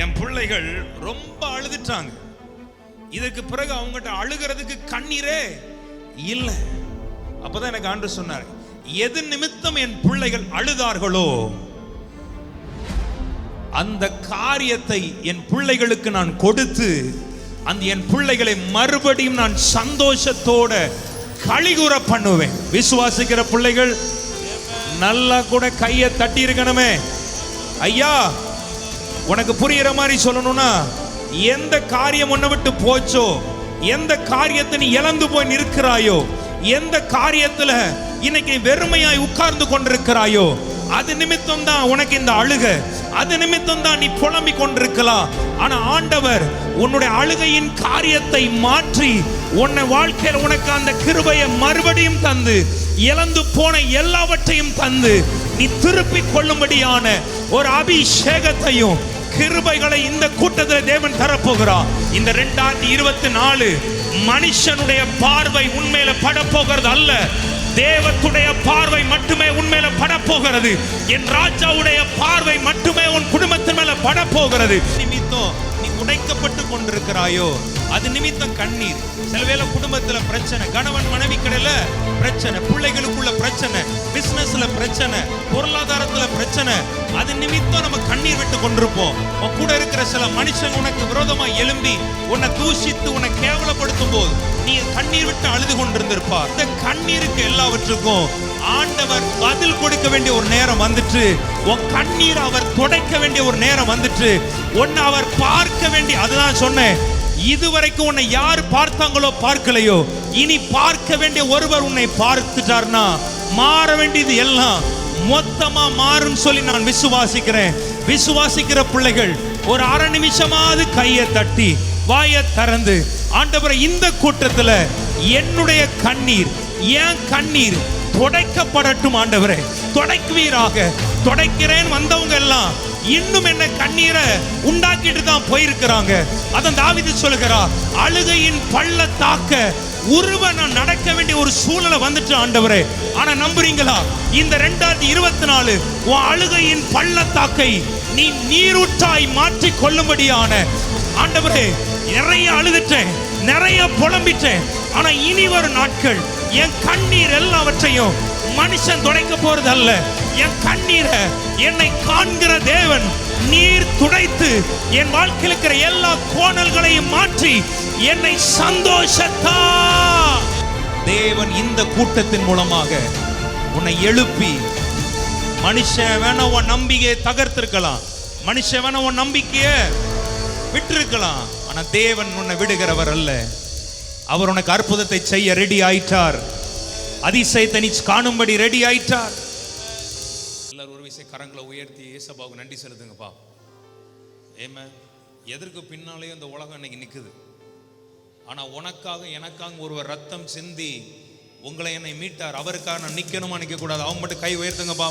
என் பிள்ளைகள் ரொம்ப அழுதுட்டாங்க. இதுக்கு பிறகு அவங்ககிட்ட அழுகிறதுக்கு கண்ணீரே இல்லை. அப்பதான் எனக்கு ஆண்டவர் சொன்னார், எது நிமித்தம் என் பிள்ளைகள் அழுதார்களோ அந்த காரியத்தை என் பிள்ளைகளுக்கு நான் கொடுத்து அந்த என் பிள்ளைகளை மறுபடியும் நான் சந்தோஷத்தோட களிகூற பண்ணுவேன். விசுவாசிக்கிற பிள்ளைகள் நல்லா கூட கையை தட்டி இருக்கணுமே. ஐயா, உனக்கு புரியுற மாதிரி சொல்லணும்னா, எந்த காரியம் உன்னை விட்டு போச்சோ, எந்த காரியத்தை நீ இழந்து போய் நிற்கிறாயோ, எந்த காரியத்துல இன்னைக்கு வெறுமையாய் உட்கார்ந்து கொண்டிருக்கிறாயோ, அது நிமித்தம் தான் உனக்கு இந்த அழுக, அது நிமித்தம் தான் நீ புலம்பிக் கொண்டிருக்கலாம். ஆனா ஆண்டவர் உன்னுடைய அழுகையின் காரியத்தை மாற்றி உன்னை வாழ்க்கையில் உனக்கு அந்த கிருபையை மறுபடியும் தந்து இழந்து போன எல்லாவற்றையும் தந்து நீ திருப்பிக் கொள்ளும்படியான ஒரு அபிஷேகத்தையும் கிருபைகளை இந்த கூட்டத்தில் தேவன் தரப்போகிறார். இந்த 2024 மனுஷனுடைய பார்வை உண்மையில படப்போகிறது அல்ல, தேவனுடைய பார்வை மட்டுமே உண்மையில படப்போகிறது. என் ராஜாவுடைய பார்வை மட்டுமே உன் குடும்பத்தின் மேல படப்போகிறது. நிமித்தம் நீ உடைக்கப்பட்டு கொண்டிருக்கிறாயோ அது நிமித்தம் கண்ணீர். சிலவேளை குடும்பத்துல பிரச்சனை, கணவன் மனைவி கடையில பிரச்சனை, பிள்ளைகளுக்குள்ள பிரச்சனை, பிசினஸ்ல பிரச்சனை, பொருளாதாரத்துல பிரச்சனை, அது நிமித்தம் நம்ம கண்ணீர் விட்டு கொண்டிருப்போம். உன் கூட இருக்கிற சில மனுஷங்க உனக்கு விரோதமா எழும்பி உன்னை தூஷித்து உன்னை கேவலப்படுத்தும் போது நீ கண்ணீர் விட்டு அழுது கொண்டிருந்திருப்பா. இந்த கண்ணீருக்கு எல்லாவற்றுக்கும் ஆண்டவர் பதில் கொடுக்க வேண்டிய ஒரு நேரம் வந்துட்டு, உன் கண்ணீர் அவர் துடைக்க வேண்டிய ஒரு நேரம் வந்துட்டு, உன்னை அவர் பார்க்க வேண்டிய, அதுதான் சொன்னேன், இதுவரைக்கும் உன்னை யார் பார்த்தாங்களோ பார்க்கலையோ, இனி பார்க்க வேண்டிய ஒருவர் உன்னை பார்த்துட்டார்னா மாற வேண்டியது எல்லாம் மொத்தமா மாறும் சொல்லி நான் விசுவாசிக்கிறேன். விசுவாசிக்கிற பிள்ளைகள் ஒரு அரை நிமிஷமாவது கையை தட்டி வாயை திறந்து, ஆண்டவரே இந்த கூட்டத்துல என்னுடைய கண்ணீர், என் கண்ணீர் துடைக்கப்படட்டும் ஆண்டவரே, துடைக்குவீராக. துடைக்கிறேன் வந்தவங்க எல்லாம் இன்னும் என்ன கண்ணீரை உண்டாக்கிட்டு தான் போயிருக்கிறாங்க. அதான் தாவீது சொல்லுகிறார், அழுகையின் பள்ளத்தாக்க உருவ நான் நடக்க வேண்டிய ஒரு சூழலை வந்துட்டு ஆண்டவரே. ஆனா நம்புறீங்களா, இந்த 2024 உன் அழுகையின் பள்ளத்தாக்கை நீ நீரூற்றாய் மாற்றி கொள்ளும்படியான ஆண்டவரே, நிறைய அழுதுட்டேன், நிறைய புலம்பிட்டேன், ஆனா இனி வரும் நாட்கள் என் கண்ணீர் எல்லாவற்றையும் மனுஷன் துடைக்க போறது அல்ல, என் கண்ணீரை என்னை காண்கிற தேவன் நீர் துடைத்து என் வாழ்க்கையில் இருக்கிற எல்லா கோணல்களையும் மாற்றி என்னை சந்தோஷத்தா தேவன் இந்த கூட்டத்தின் மூலமாக உன்னை எழுப்பி, மனுஷன் வேணா உன் நம்பிக்கையை தகர்த்திருக்கலாம், மனுஷன் வேணா உன் நம்பிக்கையை விட்டிருக்கலாம், ஆனா தேவன் உன்னை விடுகிறவர் அல்ல. அவர் உனக்கு அற்புதத்தை செய்ய ரெடி ஆயிட்டார், அதிசயத்தை நீ காணும்படி ரெடி ஆயிட்டார். எல்லாரும் ஒரு விஷயம் கரங்களை உயர்த்தி இயேசுவுக்கு நன்றி செலுத்துங்கப்பா. ஏமே, எதற்கு பின்னாலேயும் இந்த உலகம் இன்னைக்கு நிற்குது, ஆனா உனக்காக எனக்காக ஒருவர் ரத்தம் சிந்தி உங்களை என்னை மீட்டார். அவருக்காக நான் நிற்கணுமா நிற்க கூடாது? அவங்க மட்டும் கை உயர்த்துங்கப்பா.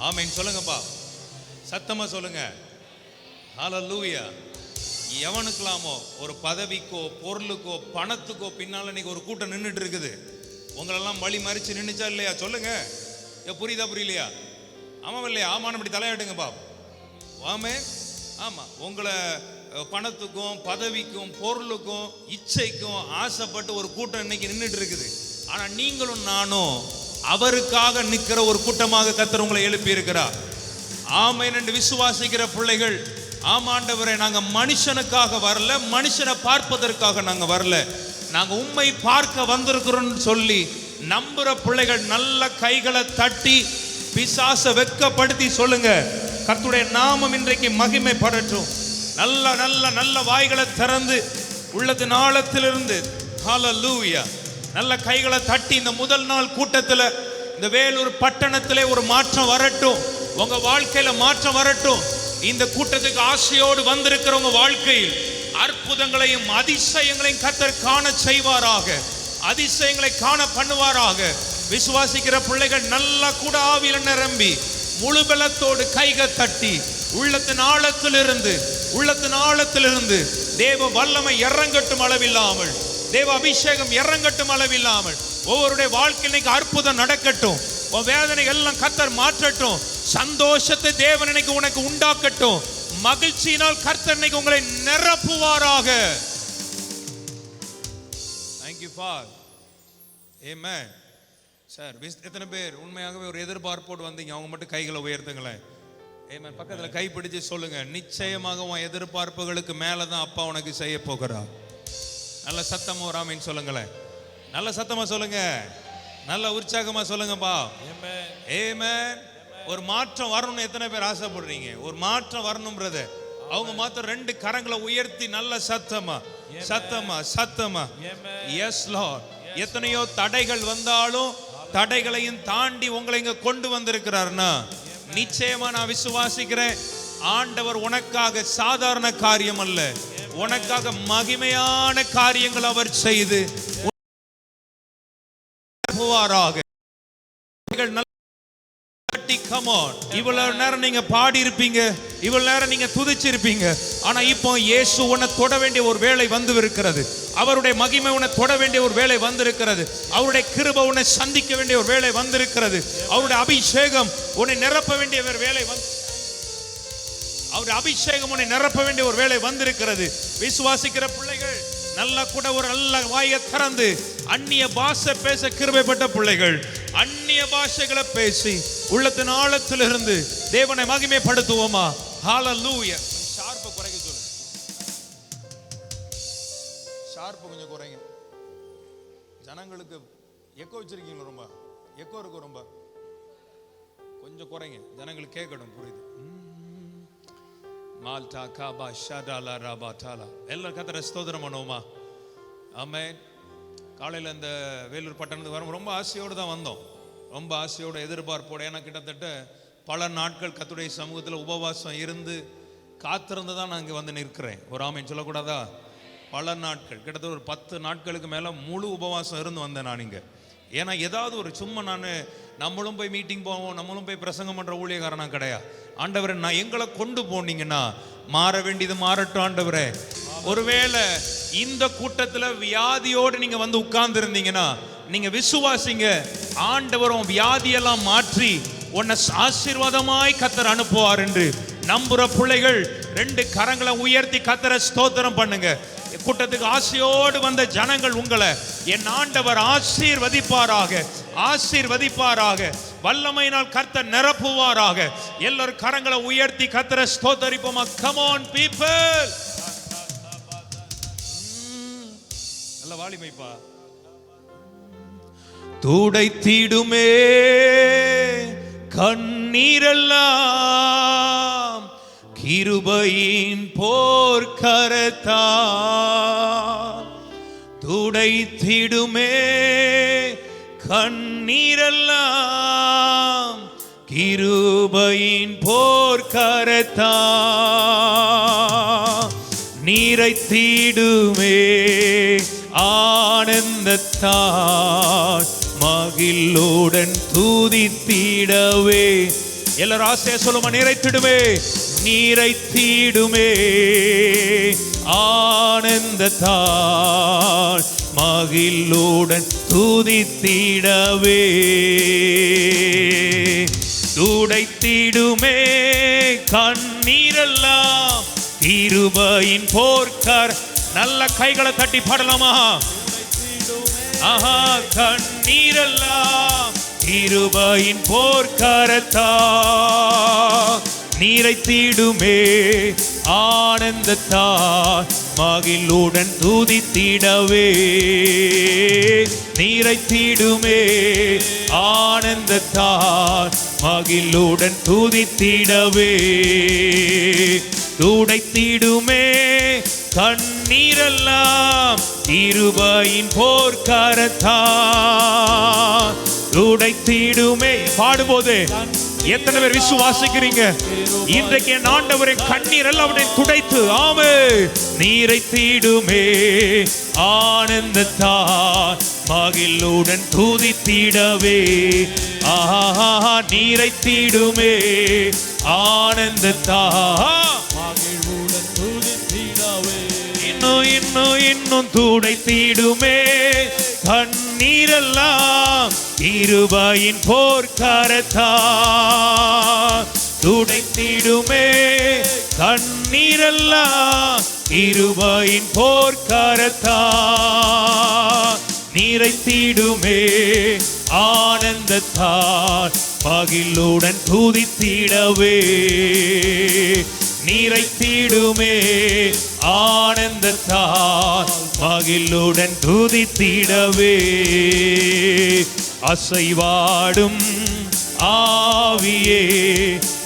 ஆமென் சொல்லுங்கப்பா, சத்தமா சொல்லுங்க. ஹல்லேலூயா. எவனுக்கலாமோ ஒரு பதவிக்கோ பொருளுக்கோ பணத்துக்கோ பின்னால இன்னைக்கு ஒரு கூட்டம் நின்றுட்டு இருக்குது. உங்களெல்லாம் வழி மறிச்சு நின்றுச்சா இல்லையா? சொல்லுங்க. புரியுதா புரியலையா? ஆமாம் இல்லையா? ஆமான்னு இப்படி தலையாட்டுங்கப்பா. ஆமே, ஆமா. உங்களை பணத்துக்கும் பதவிக்கும் பொருளுக்கும் இச்சைக்கும் ஆசைப்பட்டு ஒரு கூட்டம் இன்னைக்கு நின்றுட்டு இருக்குது. ஆனா நீங்களும் நானும் அவருக்காக நிற்கிற ஒரு கூட்டமாக கர்த்தர் உங்களை எழுப்பி இருக்கிறார். ஆமென் என்று விசுவாசிக்கிற பிள்ளைகள், ஆமாண்டவரே, நாங்க மனுஷனுக்காக வரல, மனுஷனை பார்ப்பதற்காக நாங்க வரல, நாங்க உம்மை பார்க்க வந்திருக்கிறோம் சொல்லி நம்புற பிள்ளைகள் நல்ல கைகளை தட்டி பிசாச வெட்கப்படுத்தி சொல்லுங்க, கர்த்தருடைய நாமம் இன்றைக்கு மகிமைப்படட்டும். நல்ல நல்ல நல்ல வாய்களை திறந்து உள்ளது நாளத்திலிருந்து ஹல்லேலூயா நல்ல கைகளை தட்டி இந்த முதல் நாள் கூட்டத்தில் இந்த வேலூர் பட்டணத்திலே ஒரு மாற்றம் வரட்டும், உங்க வாழ்க்கையில மாற்றம் வரட்டும். இந்த கூட்டத்துக்கு ஆசையோடு வந்திருக்கிறவங்க வாழ்க்கையில் அற்புதங்களையும் அதிசயங்களையும் கர்த்தர் காண செய்வாராக, அதிசயங்களை காண பண்ணுவாராக. விசுவாசிக்கிற பிள்ளைகள் நல்லா கூட ஆவியில நிரம்பி முழு பலத்தோடு கைகள் தட்டி உள்ளத்தின் ஆழத்திலிருந்து தேவ வல்லமை இறங்கட்டும் அளவில்லாமல், தேவ அபிஷேகம் இறங்கட்டும் அளவில்லாமல் ஒவ்வொருடைய வாழ்க்கையில் இன்னைக்கு அற்புதம் நடக்கட்டும். வேதனை எல்லாம் கர்த்தர் மாற்றட்டும். சந்தோஷத்தை தேவன் இன்னைக்கு உனக்கு உண்டாக்கட்டும். மகிழ்ச்சியினால் கர்த்தர் இன்னைக்கு உங்களை நிரப்புவாராக. Thank you Father. Amen. Sir எத்தனை பேர் உண்மையாகவே ஒரு எதிர்பார்ப்போடு வந்தீங்க? அவங்க மட்டும் கைகளை உயர்த்துங்களேன். ஆமென். பக்கத்துல கை பிடிச்சு சொல்லுங்க, நிச்சயமாக உன் எதிர்பார்ப்புகளுக்கு மேலதான் அப்பா உனக்கு செய்ய போகிறார். நல்ல சத்தமா ஒரு ஆமென் சொல்லுங்களேன். நல்ல சத்தமா சொல்லுங்க, நல்ல உற்சாகமா சொல்லுங்கப்பா. ஆமென். ஒரு மாற்றம் வரணும்னு எத்தனை பேர் ஆசைப்படுறீங்க? ஒரு மாற்றம் வரணும் பிரதர். அவங்க மாத்திரம் 2 கரங்களை உயர்த்தி நல்ல சத்தமா சத்தமா சத்தமா எஸ் லார்ட். எத்தனையோ தடைகள் வந்தாலும் தடைகளையும் தாண்டி உங்களை இங்க கொண்டு வந்திருக்கிறார்னா நிச்சயமா நான் விசுவாசிக்கிறேன், ஆண்டவர் உனக்காக சாதாரண காரியம் அல்ல, உனக்காக மகிமையான காரியங்கள் அவர் செய்து இவ்வளவு நேரம் நீங்க பாடி இருப்பீங்க, இவ்வளவு நேரம் நீங்க துதிச்சிருப்பீங்க. ஆனா இப்போ இயேசு உன்னை தொட வேண்டிய ஒரு வேளை வந்து இருக்கிறது. அவருடைய மகிமை உன்னை தொட வேண்டிய ஒரு வேளை வந்திருக்கிறது. அவருடைய கிருபை உன்னை சந்திக்க வேண்டிய ஒரு வேளை வந்திருக்கிறது. அவருடைய அபிஷேகம் உன்னை நிரப்ப வேண்டிய ஒரு வேளை அவருடைய அபிஷேகம் உன்னை நிரப்ப வேண்டிய ஒரு வேளை வந்திருக்கிறது. விசுவாசிக்கிற பிள்ளைகள் நல்ல கூட ஒரு நல்ல வாயை திறந்து அந்நிய பாஷை பேச கிருபைப்பட்ட பிள்ளைகள் அந்நிய பாஷைகளை பேசி உள்ளத்தின் ஆழத்திலிருந்து தேவனை மகிமைப்படுத்துவோமா? ஹalleluya. ஷார்ப்பை குறைக்க சொல்லு, ஷார்ப்பை கொஞ்சம் குறைங்க. ஜனங்களுக்கு எக்கோ வச்சிருக்கீங்க, ரொம்ப எக்கோ இருக்கு, ரொம்ப கொஞ்சம் குறைங்க, ஜனங்களுக்கு கேட்கணும். புரியுது? மால்டா காபா ஷடாலா ராபா டாலா. எல்லாரும் கர்த்தரை ஸ்தோத்திரம் பண்ணுவோமா? ஆமென். காலையில் இந்த வேலூர் பட்டணத்துக்கு வரும் ரொம்ப ஆசையோடு தான் வந்தோம், ரொம்ப ஆசையோடு எதிர்பார்ப்போடு. ஏன்னா கிட்டத்தட்ட பல நாட்கள் கர்த்தருடைய சமூகத்தில் உபவாசம் இருந்து காத்திருந்து தான் நான் இங்கே வந்து நிற்கிறேன். ஒரு ஆமென் சொல்லக்கூடாதா? பல நாட்கள், கிட்டத்தட்ட ஒரு 10 நாட்களுக்கு மேலே முழு உபவாசம் இருந்து வந்தேன் நான் இங்கே. ஏன்னா ஏதாவது ஒரு சும்மா நம்மளும் போய் மீட்டிங் போவோம், நம்மளும் போய் பிரசங்கம் பண்ணுற ஊழியக்காரனா கிடையாது. ஆண்டவரை நான் எங்களை கொண்டு போனீங்கன்னா மாற வேண்டியது மாறட்டும் ஆண்டவரே. ஒருவேளை இந்த கூட்டத்தில் வியாதியோடு நீங்க வந்து உட்கார்ந்து இருந்தீங்கன்னா நீங்க விசுவாசிங்க, ஆண்டவரும் வியாதியெல்லாம் மாற்றி உன்னை ஆசீர்வாதமாய் கர்த்தர் அனுப்புவார் என்று நம்புற பிள்ளைகள் 2 கரங்களை உயர்த்தி கர்த்தரை ஸ்தோத்திரம் பண்ணுங்க. கூட்டத்துக்கு ஆசையோடு வந்த ஜனங்கள் உங்களை என் ஆண்டவர் ஆசீர்வதிப்பாராக, ஆசீர்வதிப்பாராக, வல்லமையினால் கர்த்தர் நிரப்புவாராக. எல்லாரும் கரங்களை உயர்த்தி கர்த்தரை ஸ்தோத்தரிப்போமா? Come on people. நல்ல வாலிமைப்பா. துடைத்திடுமே கண்ணீரெல்லாம் கிருபையின் போர்க்கரத்தால், துடைத்திடுமே கண்ணீரெல்லாம் கிருபையின் போர்க்கரத்தால், நீரைத்திடுமே ஆனந்தத்தால் மகிழ்வுடன் துதித்திடவே. எல்லாரும் ஆசையா சொல்லுமா? நீரைத்திடுமே, நீரைத்திடுமே ஆனந்தத்தால் மகிழ்வுடன் துதித்திடவே. துடைத்திடுமே கண்ணீரெல்லாம் கிருபையின் போர்க்கர. நல்ல கைகளை தட்டி பாடலாமா? ஆஹா. கண்ணீரெல்லாம் கிருபையின் போர்க்கரத்தால், நீரைத்திடுமே ஆனந்தத்தால் மகிழ்வுடன் துதித்திடவே. நீரைத்திடுமே ஆனந்தத்தால் மகிழ்வுடன் துதித்திடவே. துடைத்திடுமே கண்ணீரெல்லாம் கிருபையின் போர்க்கரத்தால், துடைத்திடுமே. பாடும்போது எத்தனை பேர் விசுவாசிக்கிறீங்க? இன்றைக்கு என் ஆண்டவரின் கண்ணீர் எல்லாம் துடைத்து, ஆமே, நீரைத்திடுமே ஆனந்தத்தால் மகிழ்வுடன் துதித்திடவே. ஆஹா. நீரைத்திடுமே ஆனந்தத்தால் மகிழ்வுடன் துதித்திடவே. இன்னும் துடைத்திடுமே கண்ணீரெல்லாம் கிருபையின் போர்க்கரத்தால், துடைத்திடுமே கண்ணீரெல்லாம் கிருபையின் போர்க்கரத்தால் நிறைத்திடுமே ஆனந்தத்தால் மகிழுடன் துதித்திடவே நிறைத்திடுமே ஆனந்தத்தால் மகிழுடன் துதித்திடவே அசைவாடும் ஆவியே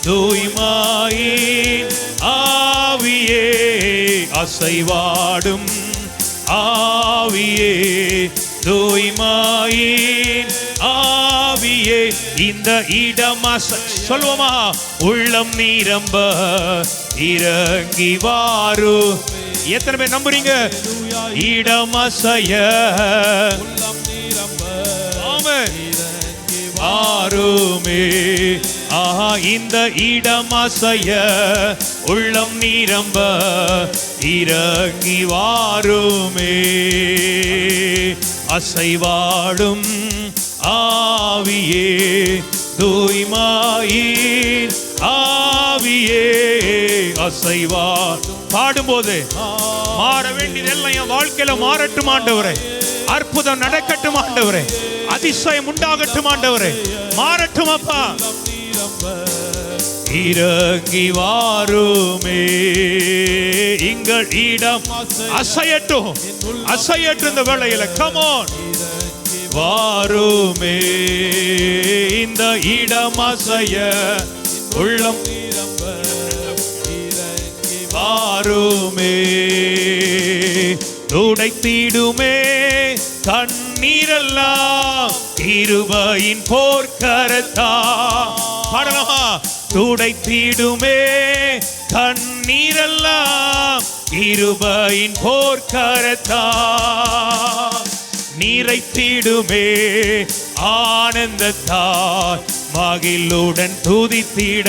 தூய்மையின் ஆவியே அசைவாடும் ஆவியே தூய்மையின் ஆவியே இந்த இடம் சொல்லுவோமா உள்ளம் நிரம்ப இறங்கி வாரு. எத்தனை பேர் நம்புறீங்க? இடம் அசைய வாருமே. ஆஹா இந்த இடம் அசைய உள்ளம் நிரம்ப இறங்கி வாருமே. அசைவாடும் ஆவியே தூய்மையின் ஆவியே அசைவா. பாடும்போது மாற வேண்டியதெல்லாம் என் வாழ்க்கையில மாறட்டும் ஆண்டவரே. அற்புதம் நடக்கட்டும் ஆண்டவரே. அதிசயம் உண்டாகட்டும் ஆண்டவரே. மாறட்டும் அப்பா. இறங்கி வாருமே. எங்கள் இடம் அசையட்டும் அசையட்டும் இந்த வேளையில. கம் ஆன் வாருமே. இந்த இடம் அசைய உள்ளம் வாருமே. துடைத்திடுமே கண்ணீரெல்லாம் கிருபையின் போர்க்கரத்தால். பாடலாமா? துடைத்திடுமே கண்ணீரெல்லாம் கிருபையின் போர்க்கரத்தால் நிறைத்திடுமே ஆனந்தத்தால் மகிழுடன் துதித்திட.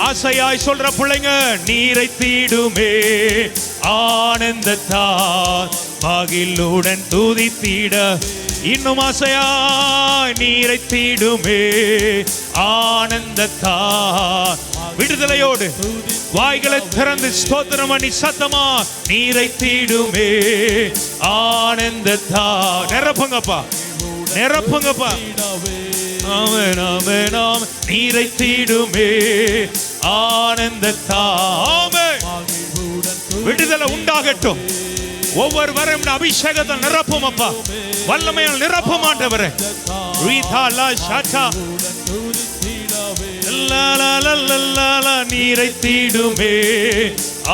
ஆசையாய் சொல்ற பிள்ளைங்க, நிறைத்திடுமே ஆனந்தத்தால் மகிழுடன் துதித்திட. இன்னும் ஆசையாய் நிறைத்திடுமே ஆனந்தத்தால் விடுதலையோடு வாய்களை திறந்து ஸ்தோத்திரம் பண்ணி சத்தமா நிறைத்திடுமே ஆனந்தத்தால். நிரப்புங்கப்பா நிரப்புங்கப்பா. ஆமென் ஆமென் ஆமென். நிறைத்திடுமே ஆனந்தத்தால் விடுதலை உண்டாகட்டும். ஒவ்வொரு வரும் அபிஷேகத்தை நிரப்பும் அப்பா. வல்லமையால் நிரப்பும் ஆண்டவரே. நிறைத்திடுமே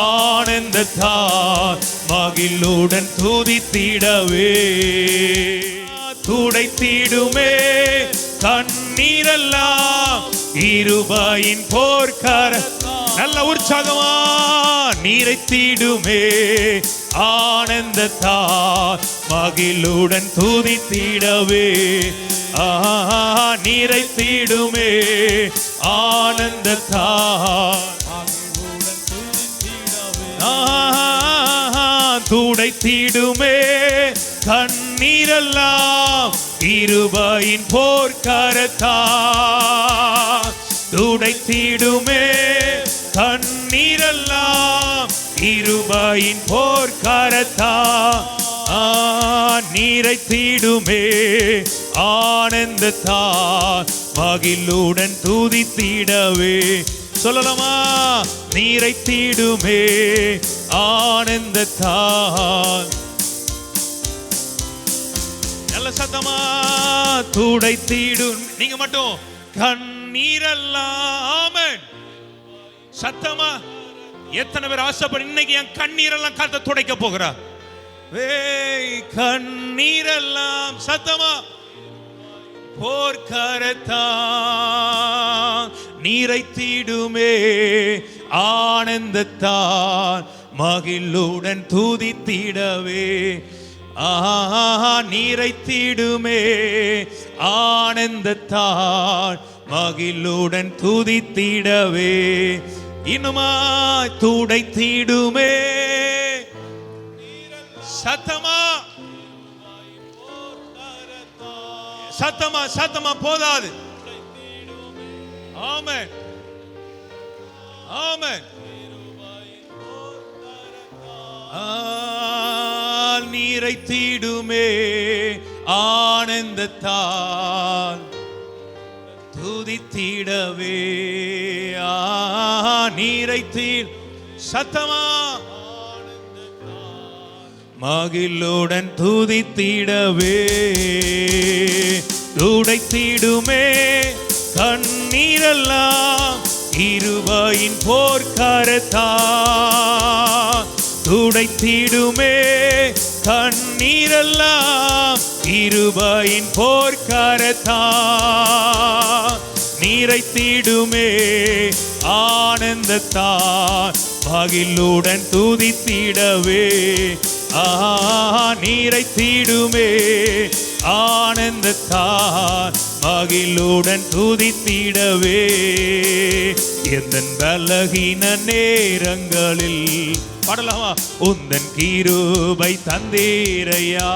ஆனந்தத்தால் மகிழுடன் துதித்திடவே. துடைத்திடுமே கண்ணீரெல்லாம் கிருபையின் போர்க்கர. நல்ல உற்சாகமா நிறைத்திடுமே ஆனந்தத்தால் மகிழுடன் துதித்திடவே. நிறைத்திடுமே ஆனந்தத்தால் துடைத்திடுமே கண்ணீரெல்லாம் கிருபையின் போர்க்கரத்தால். துடைத்திடுமே கண்ணீரெல்லாம் கிருபையின் போர்க்கரத்தால் நிறைத்திடுமே ஆனந்தத்தால் மகிழுடன் துதித்திடவே. சொல்லலாமா? நிறைத்திடுமே ஆனந்தத்தால். நல்ல சத்தமா துடைத்திடும். நீங்க மட்டும் கண்ணீரெல்லாம் சத்தமா. எத்தனை பேர் ஆசைப்படு இன்னைக்கு என் கண்ணீரெல்லாம் கர்த்தர் துடைக்க போகிறார். கண்ணீரெல்லாம் சத்தமா போர்க்கரத்தால் நிறைத்திடுமே ஆனந்தத்தால் மகிழுடன் துதித்திடவே. நிறைத்திடுமே ஆனந்தத்தால் மகிழுடன் துதித்திடவே. இன்னுமா துடைத்திடுமே சத்தமா சத்தமா சத்தமா போதாது. ஆமென் ஆமென். நீரை தீடுமே ஆனந்தத்தால் துதித்திடவே நீரை தீர் சத்தமா மகிழுடன் துதித்திடவே துடைத்திடுமே கண்ணீரெல்லாம் கிருபையின் போர்க்கரத்தா துடைத்திடுமே கண்ணீரெல்லாம் கிருபையின் போர்க்கரத்தா நீரைத்திடுமே ஆனந்தத்தால் மகிழுடன் துதித்திடவே நீரைத்திடுமே ஆனந்தத்தால் மகிழுடன் துதித்திடவே எந்தன் பலகீன நேரங்களில் பாடலாமா உந்தன் கிருபை தந்தீரையா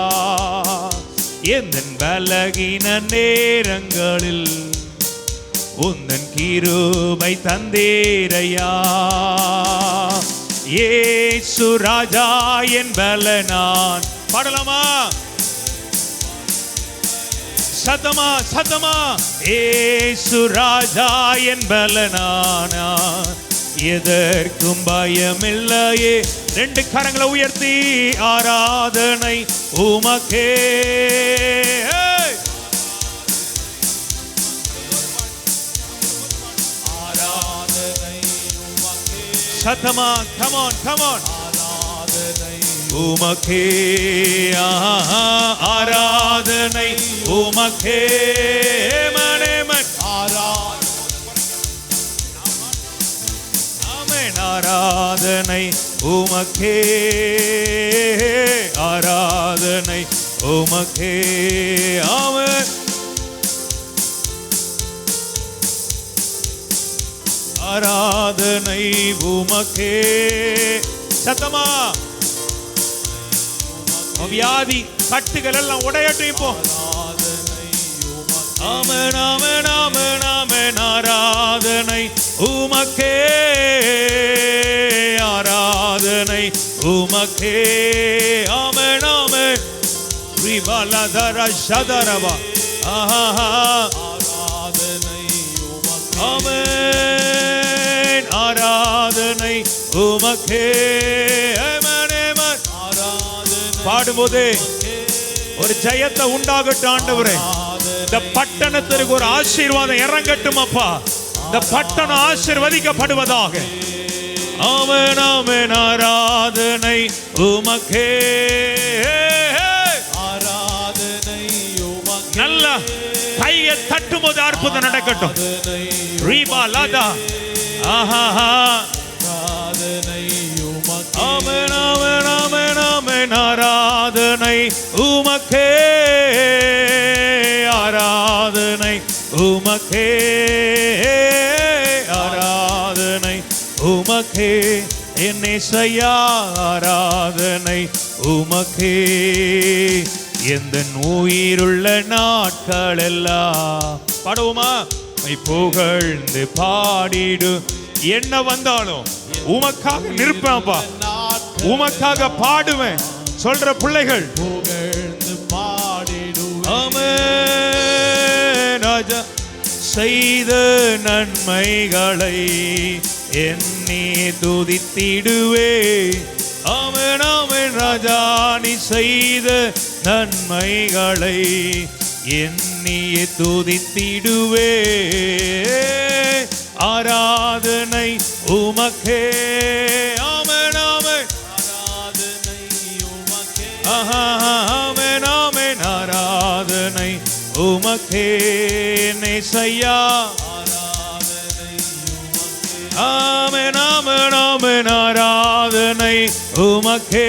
எந்தன் பலகீன நேரங்களில் உந்தன் கிருபை தந்தீரையா இயேசு ராஜா என் பலனான் பாடலாமா சத்தமா சத்தமா இயேசு ராஜா என் பலனானா எதற்கும் பயமில்லையே ரெண்டு கரங்களை உயர்த்தி ஆராதனை உமக்கே ஆராதனை உமக்கே சத்தமா come on ஆராதனை உமக்கே ஆராதனை உமக்கே மனேமன் ஆராதனை உமக்கே ஆராதனை உமக்கே ஆமென் ஆராதனை உமக்கே சத்தமா வியாதி கட்டுகள் எல்லாம் உடையட்டும் இப்போ ஆமென் ஆமென் ஆமென் ஆமென் ஆராதனை உமக்கே ஆராதனை உமக்கே ஆமென் ஆமென் ரிபலதர ஷதரவா ஆராதனை உமக்கே ஆமென் ஆராதனை உமக்கே ஆமென் ஆமென் ஆராதனை பாடும்போது ஒரு ஜெயத்தை உண்டாகட்டும் ஆண்டவரே இந்த பட்டணத்திற்கு ஒரு ஆசீர்வாதம் இறங்கட்டும் அப்பா இந்த பட்டணம் ஆசீர்வதிக்கப்படுவதாக ஆமென் ஆமென் ஆராதனை உமக்கே ஆராதனை உமக்கே நல்ல கையை தட்டும்போது அற்புதம் நடக்கட்டும் ரீபா லாதா ஆஹா ஆராதனை உமக்கே ஆமென் ஆமென் ஆமென் ஆமென் ஆராதனை உமக்கே ஆராதனை உமக்கே ஆராதனை உமக்கே என்னேசையா ஆராதனை உமக்கே எந்தன் உயிருள்ள நாட்கள் எல்லாம் பாடுவோமா புகழ்ந்து பாடிடு என்ன வந்தாலும் உமக்காக நிற்பேன்ப்பா உமக்காக பாடுவேன் சொல்ற பிள்ளைகள் புகழ்ந்து பாடிடுவேன் ஆமென் ராஜா செய்த நன்மைகளை எண்ணி துதித்திடுவே ஆமென் ஆமென் ராஜா நீ செய்த நன்மைகளை எண்ணி துதித்திடுவே ஆராதனை உமக்கே ஆமென் ஆமென் ஆராதனை உமக்கே ஆமென் ஆமென் ஆராதனை உமக்கே நேசையா ஆராதனை உமக்கே ஆமென் ஆமென் ஆமென் ஆராதனை உமக்கே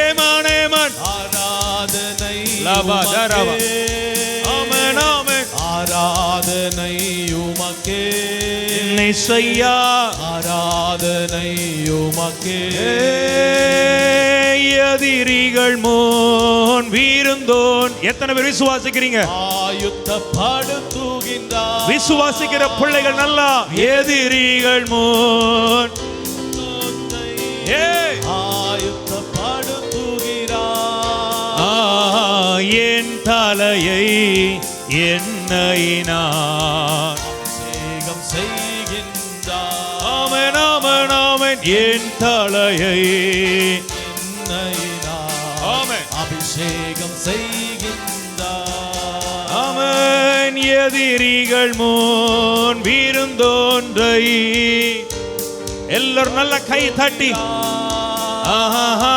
ஏமான் ஏமான் ஆராதனை லபதரவ ஆமென் ஆமென் ஆராதனை உமக்கே நேசையா ஆராதனை உமக்கே எதிரிகள் முன் வீருந்தோன் எத்தனை பேர் விசுவாசிக்கிறீங்க ஆயுத்தப்படுத்துகின்றார் விசுவாசிக்கிற பிள்ளைகள் நல்லா எதிரிகள் முன் தலையை எண்ணெயினார் அபிஷேகம் செய்கின்றார். ஆமென் ஆமென் ஆமென் என் தலையை எண்ணெயினார் ஆமென் அபிஷேகம் செய்கின்றார். ஆமென் எதிரிகள் முன் விருந்தோன்றை எல்லாரும் நல்ல கை தட்டி ஆஹா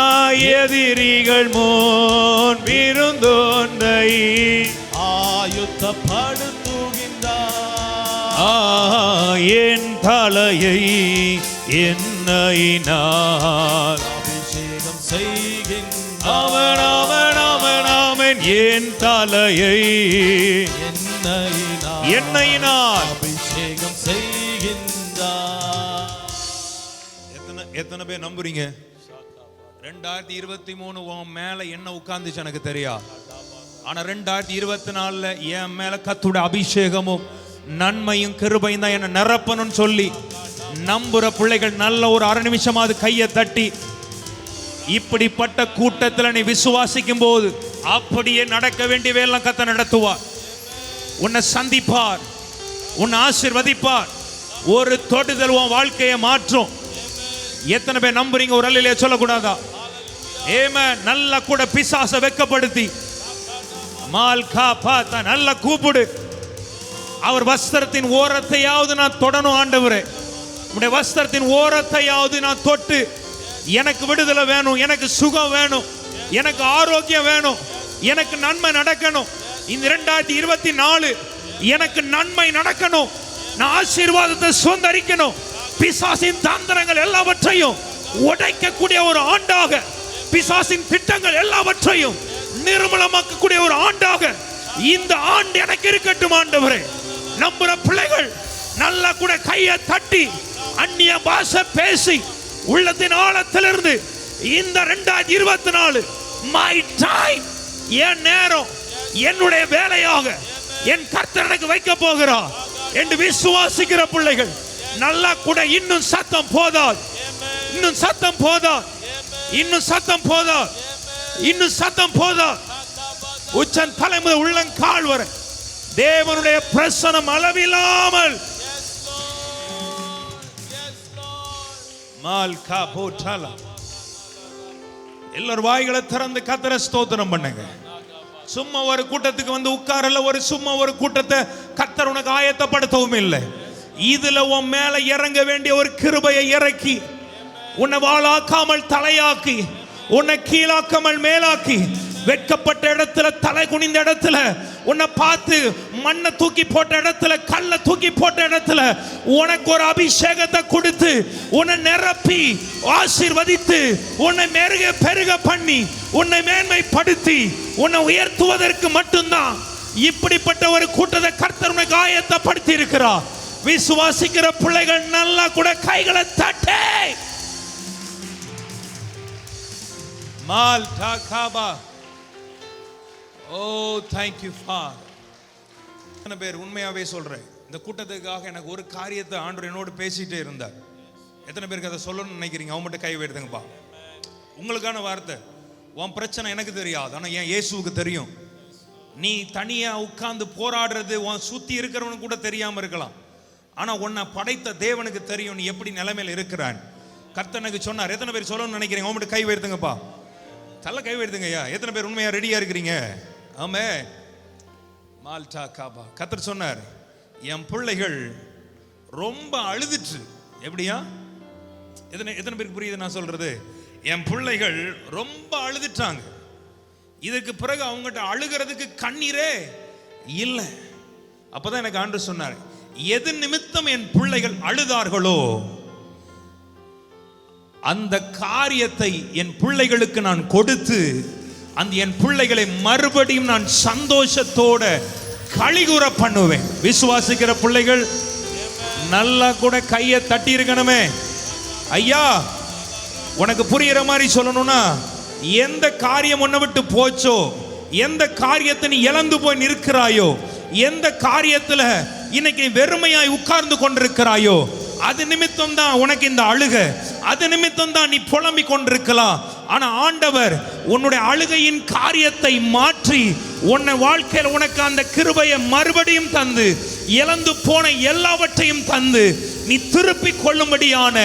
எதிரிகள் முன் விருந்தோன்றை ஆயுத்தப்படுத்துகின்றார். என் தலையை எண்ணெயினார் அபிஷேகம் செய்கின்றார். ஆமென் ஆமென் ஆமென் ஆமென் என் தலையை எண்ணெயினார் அபிஷேகம் செய்கின்றார். எத்தனை பேர் நம்புறீங்க 2023 உன் மேல என்ன உட்கார்ந்துச்சு எனக்கு தெரியா, ஆனா 2024 என் மேல கர்த்தருடைய அபிஷேகமும் நன்மையும் கிருபையும் தான் என்ன நிரப்பணும்னு சொல்லி நம்புற பிள்ளைகள் நல்ல ஒரு 6 நிமிஷமாவது கையை தட்டி இப்படிப்பட்ட கூட்டத்தில் நீ விசுவாசிக்கும் போது அப்படியே நடக்க வேண்டியவையெல்லாம் கர்த்தர் நடத்துவார். உன்னை சந்திப்பார், உன்னை ஆசீர்வதிப்பார். ஒரு தொடுதல் உன் வாழ்க்கையை மாற்றும். எத்தனை பேர் நம்புறீங்க? ஒரு அல்லையே சொல்லக்கூடாதா? ஆமென். நல்லா கூட பிசாசை வெட்கப்படுத்தி மால்கா பாத்தா நல்லா கூப்பிடு. அவர் வஸ்திரத்தின் ஓரத்தையாவது நான் தொடணும் ஆண்டவரே, உடைய வஸ்திரத்தின் ஓரத்தையாவது நான் தொட்டு எனக்கு விடுதலை வேணும், எனக்கு சுகம் வேணும், எனக்கு ஆரோக்கியம் வேணும், எனக்கு நன்மை நடக்கணும். இந்த 2024 எனக்கு நன்மை நடக்கணும், நான் ஆசீர்வாதத்தை சுதந்தரிக்கணும். பிசாசின் தந்திரங்கள் எல்லாவற்றையும் உடைக்கக்கூடிய ஒரு ஆண்டாக, பிசாசின் திட்டங்கள் எல்லாவற்றையும் நிர்மூலமாக்கக்கூடிய ஒரு ஆண்டாக இந்த ஆண்டு எனக்கு இருக்கட்டும் ஆண்டவரே. நம்புற பிள்ளைகள் நல்லா கூட கையை தட்டி அந்நிய பாஷை பேசி உள்ளத்தின் ஆழத்திலிருந்து இந்த 2024 மை டைம், என் நேரம், என்னுடைய வேலையாக என் கர்த்தர் எனக்கு வைக்க போகிறார் என்று விசுவாசிக்கிற பிள்ளைகள் நல்லா கூட இன்னும் சத்தம் போதால், இன்னும் சத்தம் போதால், இன்னும் சத்தம் போதால், இன்னும் சத்தம் போதால், உச்சன் தலை முதல் உள்ளங்கால் வரை தேவனுடைய பிரசனம் அளவில்லாமல் மால்கா போட்டாலா. எல்லாரும் வாய்களை திறந்து கர்த்தரை ஸ்தோத்திரம் பண்ணுங்க. சும்மா ஒரு கூட்டத்துக்கு வந்து உட்காரல, சும்மா ஒரு கூட்டத்தை கர்த்தர் உனக்கு ஆயத்தப்படுத்தவும் இல்லை. இதுல உன் மேல இறங்க வேண்டிய ஒரு கிருபையை இறக்கி உன்னை வாளாக்காமல் தலையாக்கி, உன்னை கீழாக்காமல் மேலாக்கி, வெட்கப்பட்ட இடத்துல தலை குனிந்த இடத்துல உன்னை பார்த்து மண்ணை தூக்கி போட்ட இடத்துல, கல்லை தூக்கி போட்ட இடத்துல உனக்கு ஒரு அபிஷேகத்தை கொடுத்து உன்னை நிரப்பி ஆசீர்வதித்து உன்னை பெருக பண்ணி உன்னை மேன்மைப்படுத்தி உன்னை உயர்த்துவதற்கு மட்டும்தான் இப்படிப்பட்ட ஒரு கூட்டத்தை கர்த்தர் உனக்கு ஆயத்தப்படுத்தி இருக்கிறார். விசுவாசிக்கிற பிள்ளைகள் நல்லா கூட கைகளை தட்டே மால் டாகாபா. Oh thank you Father. எத்தனை பேர் உண்மையாவே சொல்றேன், இந்த கூட்டத்துக்காக எனக்கு ஒரு காரியத்தை ஆண்டவர் என்னோடு பேசிட்டே இருந்தார். எத்தனை பேருக்கு அதை சொல்லணும்னு நினைக்கிறீங்க? அவங்க மட்டும் கை எடுத்துங்கப்பா. உங்களுக்கான வார்த்தை. உன் பிரச்சனை எனக்கு தெரியாது, ஆனா என் இயேசுவுக்கு தெரியும். நீ தனியா உட்கார்ந்து போராடுறது உன் சுத்தி இருக்கிறவனுக்கு கூட தெரியாம இருக்கலாம், ஆனா உன்னை படைத்த தேவனுக்கு தெரியும் நீ எப்படி நிலைமையில இருக்கிறான். கர்த்தனுக்கு சொன்னார். எத்தனை பேர் சொல்லணும்னு நினைக்கிறீங்க? அவங்க மட்டும் கை எடுத்துங்கப்பா. தலை கை எடுத்துங்க ஐயா. எத்தனை பேர் உண்மையா ரெடியா இருக்கிறீங்க? ஆமே. மால்டா காபா. கர்த்தர் சொன்னார், என் பிள்ளைகள் ரொம்ப அழுதுட்டு. எப்படியா? எத்தனை பேருக்கு புரியுது நான் சொல்றது? என் பிள்ளைகள் ரொம்ப அழுதுட்டாங்க. இதுக்கு பிறகு அவங்ககிட்ட அழுகிறதுக்கு கண்ணீரே இல்லை. அப்பதான் எனக்கு ஆண்டவர் சொன்னார், எது நிமித்தம் என் பிள்ளைகள் அழுதார்களோ அந்த காரியத்தை என் பிள்ளைகளுக்கு நான் கொடுத்து அந்த என் பிள்ளைகளை மறுபடியும் நான் சந்தோஷத்தோட களிகூற பண்ணுவேன். விசுவாசிக்கிற பிள்ளைகள் நல்லா கூட கையை தட்டி இருக்கணுமே. ஐயா, உனக்கு புரியுற மாதிரி சொல்லணும்னா, எந்த காரியம் உன்னை விட்டு போச்சோ, எந்த காரியத்தை நீ இழந்து போய் நிற்கிறாயோ, எந்த காரியத்துல இன்னைக்கு வெறுமையாய் உட்கார்ந்து கொண்டிருக்கிறாயோ, அது நிமித்தம் தான் உனக்கு இந்த அழுக, அது நிமித்தம் தான் நீ புலம்பிக் கொண்டிருக்கலாம். ஆனா ஆண்டவர் உன்னுடைய அழுகையின் காரியத்தை மாற்றி உன்னை வாழ்க்கையில் உனக்கு அந்த கிருபையை மறுபடியும் தந்து, இழந்து போன எல்லாவற்றையும் தந்து நீ திருப்பி கொள்ளும்படியான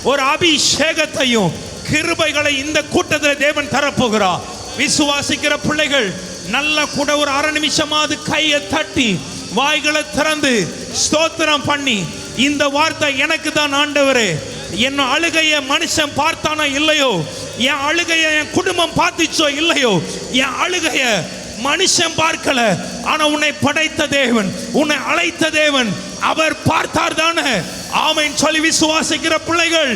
ஒரு அபிஷேகத்தையும் கிருபைகளை இந்த கூட்டத்தில் தேவன் தரப்போகிறார். விசுவாசிக்கிற பிள்ளைகள் நல்ல கூட ஒரு அரை நிமிஷமாவது கையை தட்டி வாய்களை திறந்து ஸ்தோத்திரம் பண்ணி, இந்த வார்த்தை எனக்கு தான் ஆண்டவரே, என் அழுகைய மனுஷன் பார்த்தானோ இல்லையோ, என் அழுகைய என் குடும்பம் பார்த்துச்சோ இல்லையோ, என் அழுகைய மனுஷன் பார்க்கல, ஆனா உன்னை படைத்த தேவன், உன்னை அழைத்த தேவன் அவர் பார்த்தார் தானே. ஆமென் சொல்லி விசுவாசிக்கிற பிள்ளைகள்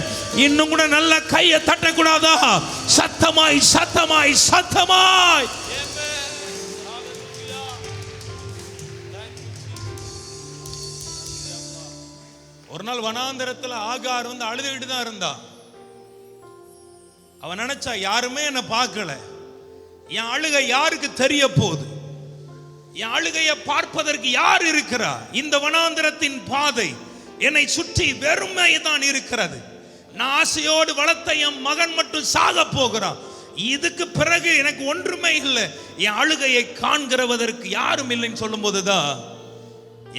இன்னும் கூட நல்ல கையை தட்டக்கூடாதா? சத்தமாய் சத்தமாய் சத்தமாய். ஒரு நாள் வனாந்தரத்துல ஆகார் வந்து அழுதுகிட்டு தான் இருந்தா. அவன் நினைச்சா யாருமே என்ன பார்க்கல, என் அழுகை யாருக்கு தெரிய போகுது, என் அழுகையை பார்ப்பதற்கு யார் இருக்கிறா? இந்த வனாந்தரத்தின் பாதை என்னை சுற்றி வெறுமை தான் இருக்கிறது. நான் ஆசையோடு வளர்த்த என் மகன் மட்டும் சாக போகிறான், இதுக்கு பிறகு எனக்கு ஒன்றுமே இல்லை, என் அழுகையை காண்கிறவதற்கு யாரும் இல்லைன்னு சொல்லும் போதுதான்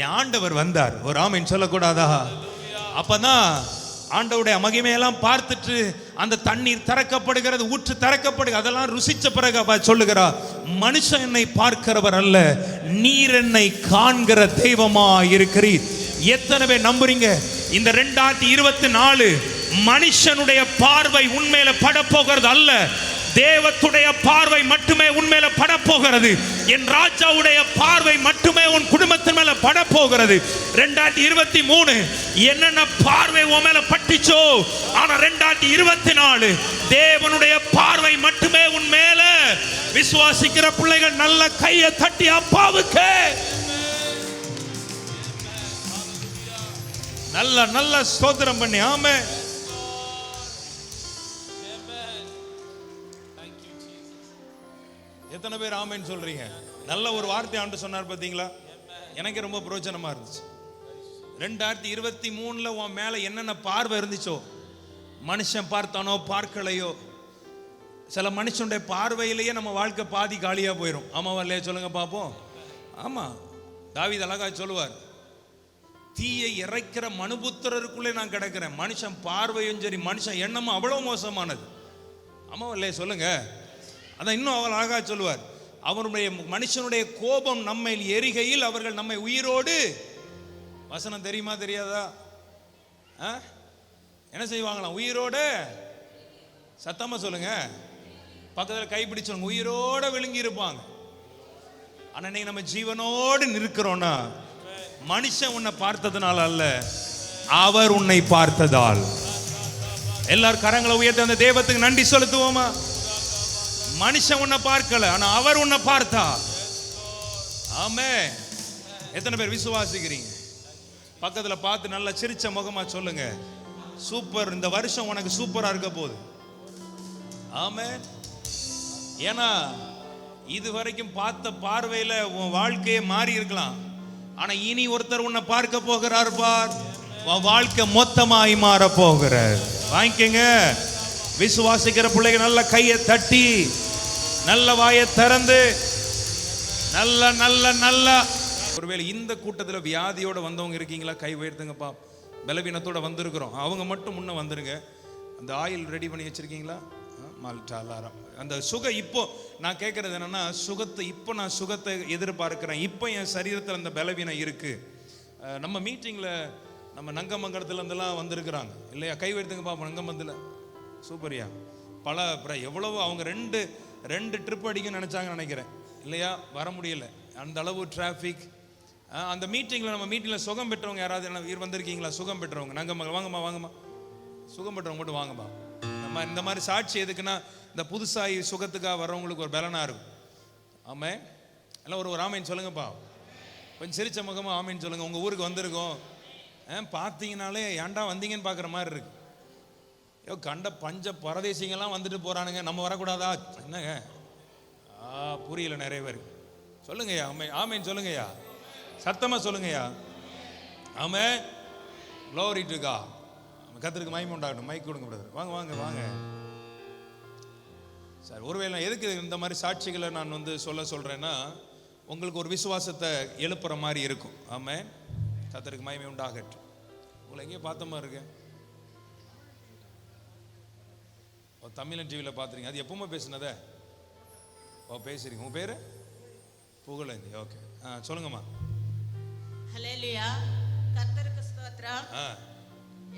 என் ஆண்டவர் வந்தார். ஒரு ஆமென் சொல்லக்கூடாதா? அப்பதான் ஆண்டவருடைய மகிமையெல்லாம் பார்த்துட்டு அந்த தண்ணீர் திறக்கப்படுகிறது, ஊற்று திறக்கப்படுகிறது, அதெல்லாம் ருசிச்ச பிறகு சொல்லுகிறா, மனுஷன் என்னை பார்க்கிறவர் அல்ல, நீர் என்னை காண்கிற தெய்வமா இருக்கிறீர். எத்தனை பேர் நம்புறீங்க இந்த 2024 மனுஷனுடைய பார்வை உண்மையில பட போகிறது அல்ல, தேவத்துடைய பார்வை மட்டுமே உண்மையில பட போகிறது. என் ராஜாவுடைய பார்வை மட்டுமே உன் குடும்பத்தின் மேல பட போகிறது. 2023 என்னென்ன பார்வை உன் மேல பட்டுச்சோ, ஆனா 2024 தேவனுடைய பார்வை மட்டுமே உன் மேல. விசுவாசிக்கிற பிள்ளைகள் நல்ல கையை தட்டி அப்பாவுக்கு நல்ல நல்ல ஸ்தோத்திரம் பண்ணி ஆமென். எத்தனை பேர் ஆமென் சொல்றீங்க? நல்ல ஒரு வார்த்தை ஆண்டு சொன்னார் பாத்தீங்களா? எனக்கு ரொம்ப பிரயோஜனமா இருந்துச்சு. 2023 உன் மேல என்னென்ன பார்வை இருந்துச்சோ, மனுஷன் பார்த்தானோ பார்க்கலையோ, சில மனுஷனுடைய பார்வையிலேயே நம்ம வாழ்க்கை பாதி காலியா போயிடும். ஆமாவா இல்லையா சொல்லுங்க பாப்போம். ஆமா, தாவீது அழகா சொல்லுவார், தீயை இறைக்கிற மனுபுத்திரருக்குள்ளே நான் கிடக்கிறேன். மனுஷன் பார்வையும் சரி, மனுஷன் எண்ணமும் அவ்வளவு மோசமானது. ஆமாவா இல்லையா சொல்லுங்க. அதான் இன்னும் அவர் அழகா சொல்லுவார், அவருடைய மனுஷனுடைய கோபம் நம்மை எரிகையில் அவர்கள் நம்மை உயிரோடு, வசனம் தெரியுமா தெரியாதா? என்ன செய்வாங்களாம்? உயிரோட, சத்தமா சொல்லுங்க, பக்கத்தில் கைப்பிடிச்சவங்க உயிரோட விழுங்கி இருப்பாங்க. ஆனா இன்னைக்கு நம்ம ஜீவனோடு நிற்கிறோம்னா மனுஷன் உன்னை பார்த்ததுனால அல்ல, அவர் உன்னை பார்த்ததால். எல்லாரும் கரங்களை உயர்த்தி அந்த தெய்வத்துக்கு நன்றி செலுத்துவோமா? மனுஷன் உன்னை பார்க்கல, ஆனா அவர் உன்னை பார்த்தா. ஆமென். எத்தனை பேர் விசுவாசிக்கிறீங்க? பக்கத்துல பார்த்து நல்லா சிரிச்ச முகமா சொல்லுங்க, சூப்பர், இந்த வருஷம் உனக்கு சூப்பரா இருக்க போகுது. ஆமென். ஏன்னா இது வரைக்கும் பார்த்த பார்வையில உன் வாழ்க்கையே மாறி இருக்கலாம், ஆனா இனி ஒருத்தர் உன்னை பார்க்க போகிறார் பார், உன் வாழ்க்கை மொத்தமாய் மாற போகிறார். வாங்கிக்கங்க. விசுவாசிக்கிற பிள்ளைங்க நல்ல கையை தட்டி நல்ல வாயை திறந்து நல்ல நல்ல நல்ல. ஒருவேளை இந்த கூட்டத்தில் வியாதியோட வந்தவங்க இருக்கீங்களா? கை உயர்த்துங்கப்பா. பலவீனத்தோட வந்திருக்கிறோம், அவங்க மட்டும் முன்ன வந்துருங்க. அந்த ஆயில் ரெடி பண்ணி வச்சிருக்கீங்களா? மால்டாலாரம் அந்த சுகம். இப்போ நான் கேட்கறது என்னன்னா, சுகத்தை இப்போ நான் சுகத்தை எதிர்பார்க்கிறேன். இப்போ என் சரீரத்தில் அந்த பலவீனம் இருக்கு. நம்ம மீட்டிங்ல நம்ம நங்கமங்கலத்துல இருந்தெல்லாம் வந்திருக்கிறாங்க இல்லையா? கை உயர்த்துங்க பாப்போம். நங்கமங்கலத்தில் சூப்பரியா, பல எவ்வளவு அவங்க ரெண்டு ட்ரிப் அடிக்கணும்னு நினைச்சாங்கன்னு நினைக்கிறேன் இல்லையா? வர முடியல, அந்த அளவு டிராஃபிக். அந்த மீட்டிங்ல நம்ம மீட்டிங்ல சுகம் பெற்றவங்க யாராவது வந்திருக்கீங்களா? சுகம் பெற்றவங்க நங்கமங்கலம் வாங்கம்மா, சுகம் பெற்றவங்க மட்டும் வாங்கம்மா. நம்ம இந்த மாதிரி சாட்சி எதுக்குன்னா, இந்த புதுசாகி சுகத்துக்காக வர்றவங்களுக்கு ஒரு பலனா இருக்கும். ஆமே, எல்லாம் ஒரு ஆமைன்னு சொல்லுங்கப்பா. கொஞ்சம் சிரிச்ச முகமா ஆமைன்னு சொல்லுங்க. உங்க ஊருக்கு வந்திருக்கோம், பார்த்தீங்கனாலே ஏன்டா வந்தீங்கன்னு பார்க்குற மாதிரி இருக்கு. கண்ட பஞ்ச பரதேசிங்கெல்லாம் வந்துட்டு போறானுங்க, நம்ம வரக்கூடாதா? என்னங்க புரியல நிறைய பேர். சொல்லுங்கய்யா ஆமே, ஆமேன்னு சொல்லுங்கய்யா, சத்தமா சொல்லுங்கய்யா. ஆமே, க்ளோரி டு காட். கர்த்தருக்கு மகிமை உண்டாகட்டும். மைக் கொடுங்க பிரதர். வாங்க வாங்க வாங்க சார். ஒருவேளை நான் எதுக்கு இந்த மாதிரி சாட்சிகளை நான் வந்து சொல்றேன்னா, உங்களுக்கு ஒரு விசுவாசத்தை எழுப்புற மாதிரி இருக்கும். ஆமென். கர்த்தருக்கு மகிமை உண்டாகட்டும். உங்களை எங்கேயோ பார்த்த மாதிரி இருக்கு. தமிழன் டிவியில் பார்த்துறீங்க. அது எப்பவுமே பேசுனதே பேசுறீங்க. உங்க பேரு புகழேந்தி. ஓகே, சொல்லுங்கம்மா. ஹல்லேலூயா. கர்த்தருக்கு ஸ்தோத்திரம்.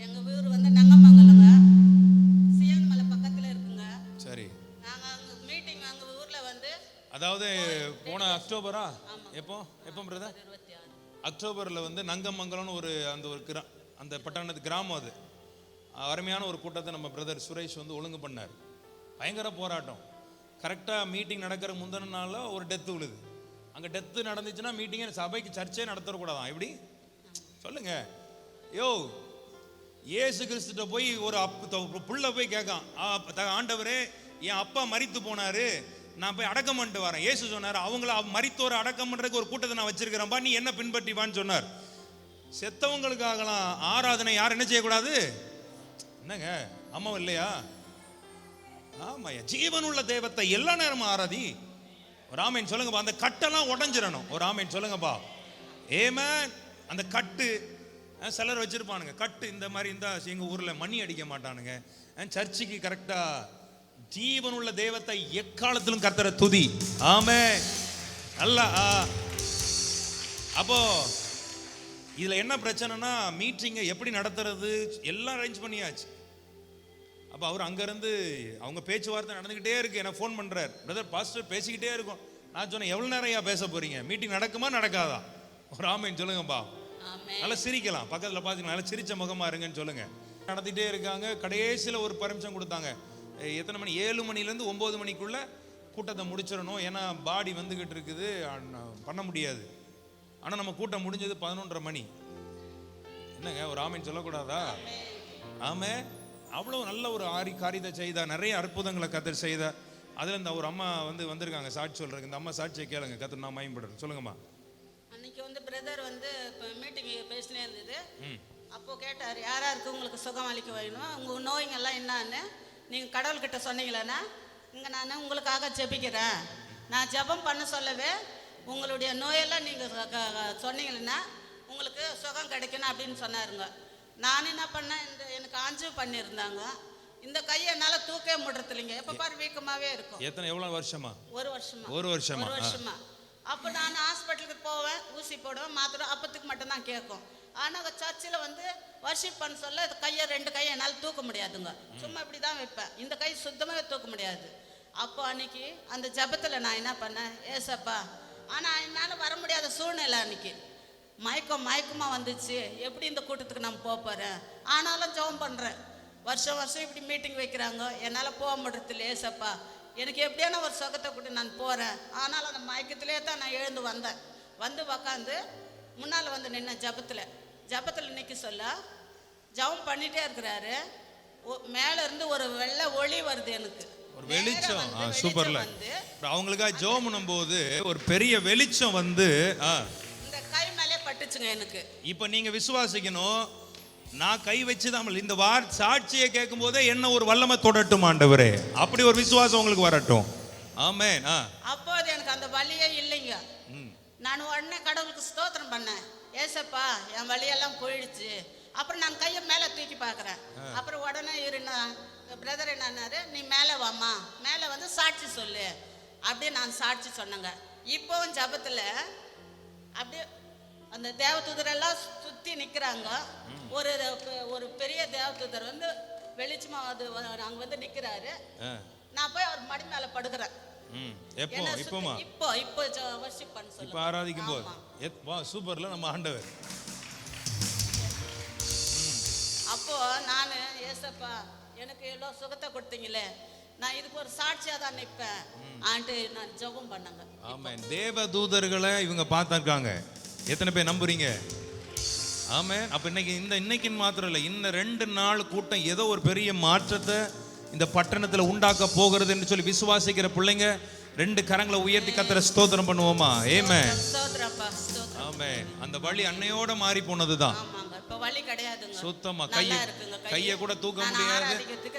எங்க ஊர் வந்து நங்கமங்கலங்க, சியான் மலை பக்கத்துல இருக்குங்க. சரி. நாங்க அங்க மீட்டிங் அங்க ஊர்ல வந்து, அதாவது போன அக்டோபரா? எப்போ பிரதர்? 26 அக்டோபர்ல வந்து நங்கமங்கலம்னு ஒரு அந்த பட்டணத்து கிராமம். அது அருமையான ஒரு கூட்டத்தை நம்ம பிரதர் சுரேஷ் வந்து ஒழுங்கு பண்ணார். பயங்கர போராட்டம். கரெக்டாக மீட்டிங் நடக்கிற முந்தின நாளில் ஒரு டெத்து விழுது. அங்கே டெத்து நடந்துச்சுன்னா மீட்டிங்கே சபைக்கு சர்ச்சே நடத்தக்கூடாதான். எப்படி சொல்லுங்க? யோ, இயேசு கிறிஸ்துட்ட போய் ஒரு புள்ள போய் கேட்கான், ஆண்டவரே என் அப்பா மரித்து போனாரு, நான் போய் அடக்கம் பண்ணிட்டு வரேன். இயேசு சொன்னார், அவங்கள மரித்தோரை அடக்கம் பண்ணுறதுக்கு ஒரு கூட்டத்தை நான் வச்சிருக்கிறேன்ப்பா, நீ என்ன பின்பற்றிவான்னு சொன்னார். செத்தவங்களுக்காகலாம் ஆராதனை யார் என்ன செய்யக்கூடாது? என்னங்க அம்மா இல்லையா? ஆமாயா, ஜீவனுள்ள தெய்வத்தை எல்லா நேரமும் ஆராதி. ஒரு ஆமேன் சொல்லுங்கப்பா. அந்த கட்டெல்லாம் உடஞ்சிடணும். ஒரு ஆமேன் சொல்லுங்கப்பா. ஏமேன். அந்த கட்டு சிலர் வச்சிருப்பானுங்க கட்டு இந்த மாதிரி இருந்தா எங்க ஊர்ல மணி அடிக்க மாட்டானுங்க. சர்ச்சுக்கு கரெக்டா ஜீவனுள்ள தெய்வத்தை எக்காலத்திலும் கர்த்தரை துதி. ஆமென். நல்லா. அப்போ இதுல என்ன பிரச்சனைனா, மீட்டிங்கை எப்படி நடத்துறது எல்லாம் அரேஞ்ச் பண்ணியாச்சு. அப்போ அவர் அங்கேருந்து அவங்க பேச்சுவார்த்தை நடந்துக்கிட்டே இருக்கு. எனக்கு ஃபோன் பண்ணுறார், பிரதர் பாஸ்டர் பேசிக்கிட்டே இருக்கும். நான் சொன்னேன், எவ்வளோ நேரம் பேச போறீங்க? மீட்டிங் நடக்குமா நடக்காதா? ஒரு ஆமேன் சொல்லுங்கப்பா. நல்லா சிரிக்கலாம். பக்கத்தில் பார்த்தீங்கன்னா நல்லா சிரிச்ச முகமா இருங்கன்னு சொல்லுங்க. நடத்திட்டே இருக்காங்க. கடைசியில் ஒரு பர்மிஷன் கொடுத்தாங்க. எத்தனை மணி? 7 மணிலேருந்து 9 மணிக்குள்ள கூட்டத்தை முடிச்சிடணும். ஏன்னா பாடி வந்துகிட்டு இருக்குது, பண்ண முடியாது. ஆனால் நம்ம கூட்டம் முடிஞ்சது 11:30 மணி. என்னங்க ஒரு ஆமேன் சொல்லக்கூடாதா? ஆமே. அவ்வளோ நல்ல ஒரு காரியத்தை செய்தா, நிறைய அற்புதங்களை கர்த்தர் செய்தா. அதில் இந்த ஒரு அம்மா வந்திருக்காங்க சாட்சி சொல்றதுக்கு. இந்த அம்மா சாட்சியை கேளுங்க. கர்த்தர் நான் மகிமைப்படுறேன். சொல்லுங்கம்மா. அன்னைக்கு வந்து பிரதர் வந்து மீட்டிங் பேசினே இருந்தது. அப்போ கேட்டார், யாராருக்கு உங்களுக்கு சுகம் அளிக்க வேணும், உங்கள் நோய்ங்கெல்லாம் என்னன்னு நீங்கள் கடவுள்கிட்ட சொன்னீங்களேன்னா, இங்கே நான் உங்களுக்காக ஜெபிக்கிறேன், நான் ஜெபம் பண்ண சொல்லவே உங்களுடைய நோயெல்லாம் நீங்கள் சொன்னீங்கன்னா உங்களுக்கு சுகம் கிடைக்கணும் அப்படின்னு சொன்னாருங்க. நான் என்ன பண்ணேன், எனக்கு ஆஞ்சு பண்ணியிருந்தாங்க. இந்த கையை என்னால் தூக்கவே முடியறது இல்லைங்க. எப்போ பாரு வீக்கமாகவே இருக்கும். எவ்வளோ வருஷமா? ஒரு வருஷமா. அப்போ நான் ஹாஸ்பிட்டலுக்கு போவேன், ஊசி போடுவேன், மாத்திரம் அப்பத்துக்கு மட்டும்தான் கேட்கும். ஆனால் சர்ச்சில் வர்ஷிப் பண்ண சொல்ல கையை 2 கையை என்னால் தூக்க முடியாதுங்க. சும்மா இப்படி தான் வைப்பேன். இந்த கை சுத்தமாகவே தூக்க முடியாது. அப்போ அன்னைக்கு அந்த ஜபத்தில் நான் என்ன பண்ணேன், ஏசப்பா. ஆனால் என்னால் வர முடியாத சூழ்நிலை. அன்னைக்கு மயக்கமாக வந்துச்சு. எப்படி இந்த கூட்டத்துக்கு நான் போகிறேன்? ஆனாலும் ஜெபம் பண்ணுறேன். வருஷம் இப்படி மீட்டிங் வைக்கிறாங்க, என்னால் போக முடியறதில்ல. ஏசப்பா, எனக்கு எப்படியான ஒரு சுகத்தை கூட நான் போகிறேன். ஆனால் அந்த மயக்கத்திலே தான் நான் எழுந்து வந்தேன். உக்காந்து முன்னால் நின்ன ஜபத்தில் நிற்க சொல்ல ஜபம் பண்ணிகிட்டே இருக்கிறாரு. மேலே இருந்து ஒரு வெள்ளை ஒளி வருது. எனக்கு ஒரு வெளிச்சம். சூப்பர்ல. அவங்களுக்காக ஜெபம் பண்ணும்போது ஒரு பெரிய வெளிச்சம் இந்த கை மேலே பட்டுச்சுங்க எனக்கு. இப்போ நீங்க விசுவாசிக்கணும், நான் கை வச்சுதான் இந்த சாட்சியை கேட்கும் போதே என்ன ஒரு வல்லமை தொடட்டும் ஆண்டவரே, அப்படி ஒரு விசுவாசம் உங்களுக்கு வரட்டும். ஆமென். அப்போது எனக்கு அந்த வலியே இல்லைங்க. நான் உடனே கடவுளுக்கு ஸ்தோத்திரம் பண்ணேன். ஏசப்பா, என் வலியெல்லாம் போயிடுச்சு. அப்புறம் நான் கையை மேலே தூக்கி பார்க்குறேன். அப்புறம் உடனே பிரதர் என்னாரு, நீ மேலே வாமா, மேலே சாட்சி சொல்லு. அப்படியே நான் சாட்சி சொன்னேங்க. இப்போவும் ஜபத்தில் அப்படியே அந்த தேவதூதரெல்லாம் சுற்றி நிற்கிறாங்க. ஒரு பெரிய தேவதூதர் வெளிச்சமாக அங்கே நிற்கிறாரு. நான் போய் அவர் மடி மேலே படுக்கிறேன். இப்போ வர்ஷிப் பண்ண சொல்ல, இப்போ ஆராதிக்கும் போது சூப்பர்ல நம்ம ஆண்டவர். அப்போ நான் ஏசப்பா, எனக்கு எவ்வளோ சுகத்தை கொடுத்தீங்களே, நான் இதுக்கு ஒரு சாட்சியாக தான் நிற்பேன் ஆண்டு நான் ஜெபம் பண்ணாங்க. ஆமென். தேவ தூதர்களை இவங்க பார்த்துருக்காங்க. எத்தனை பேர் நம்புறீங்க? ஆமென். அப்போ இன்னைக்கு மாத்திரம் இல்லை, இன்னும் 2 நாள் கூட்டம் ஏதோ ஒரு பெரிய மாற்றத்தை இந்த பட்டணத்தில் உண்டாக்க போகிறது என்று சொல்லி விசுவாசிக்கிற பிள்ளைங்க 2 கரங்களை உயர்த்தி கர்த்தரை ஸ்தோத்திரம் பண்ணுவோமா? ஆமென். ஸ்தோத்திரப்பா, ஆமென். அந்த வழி அன்னையோட மாறி போனதுதான். ஆமாங்க. இப்போ வலி கிடையாதுங்க. சுத்தமா நல்லா இருக்குங்க. கையை கூட தூக்க நான் முடியாது. ஆராதிக்கிறதுக்கு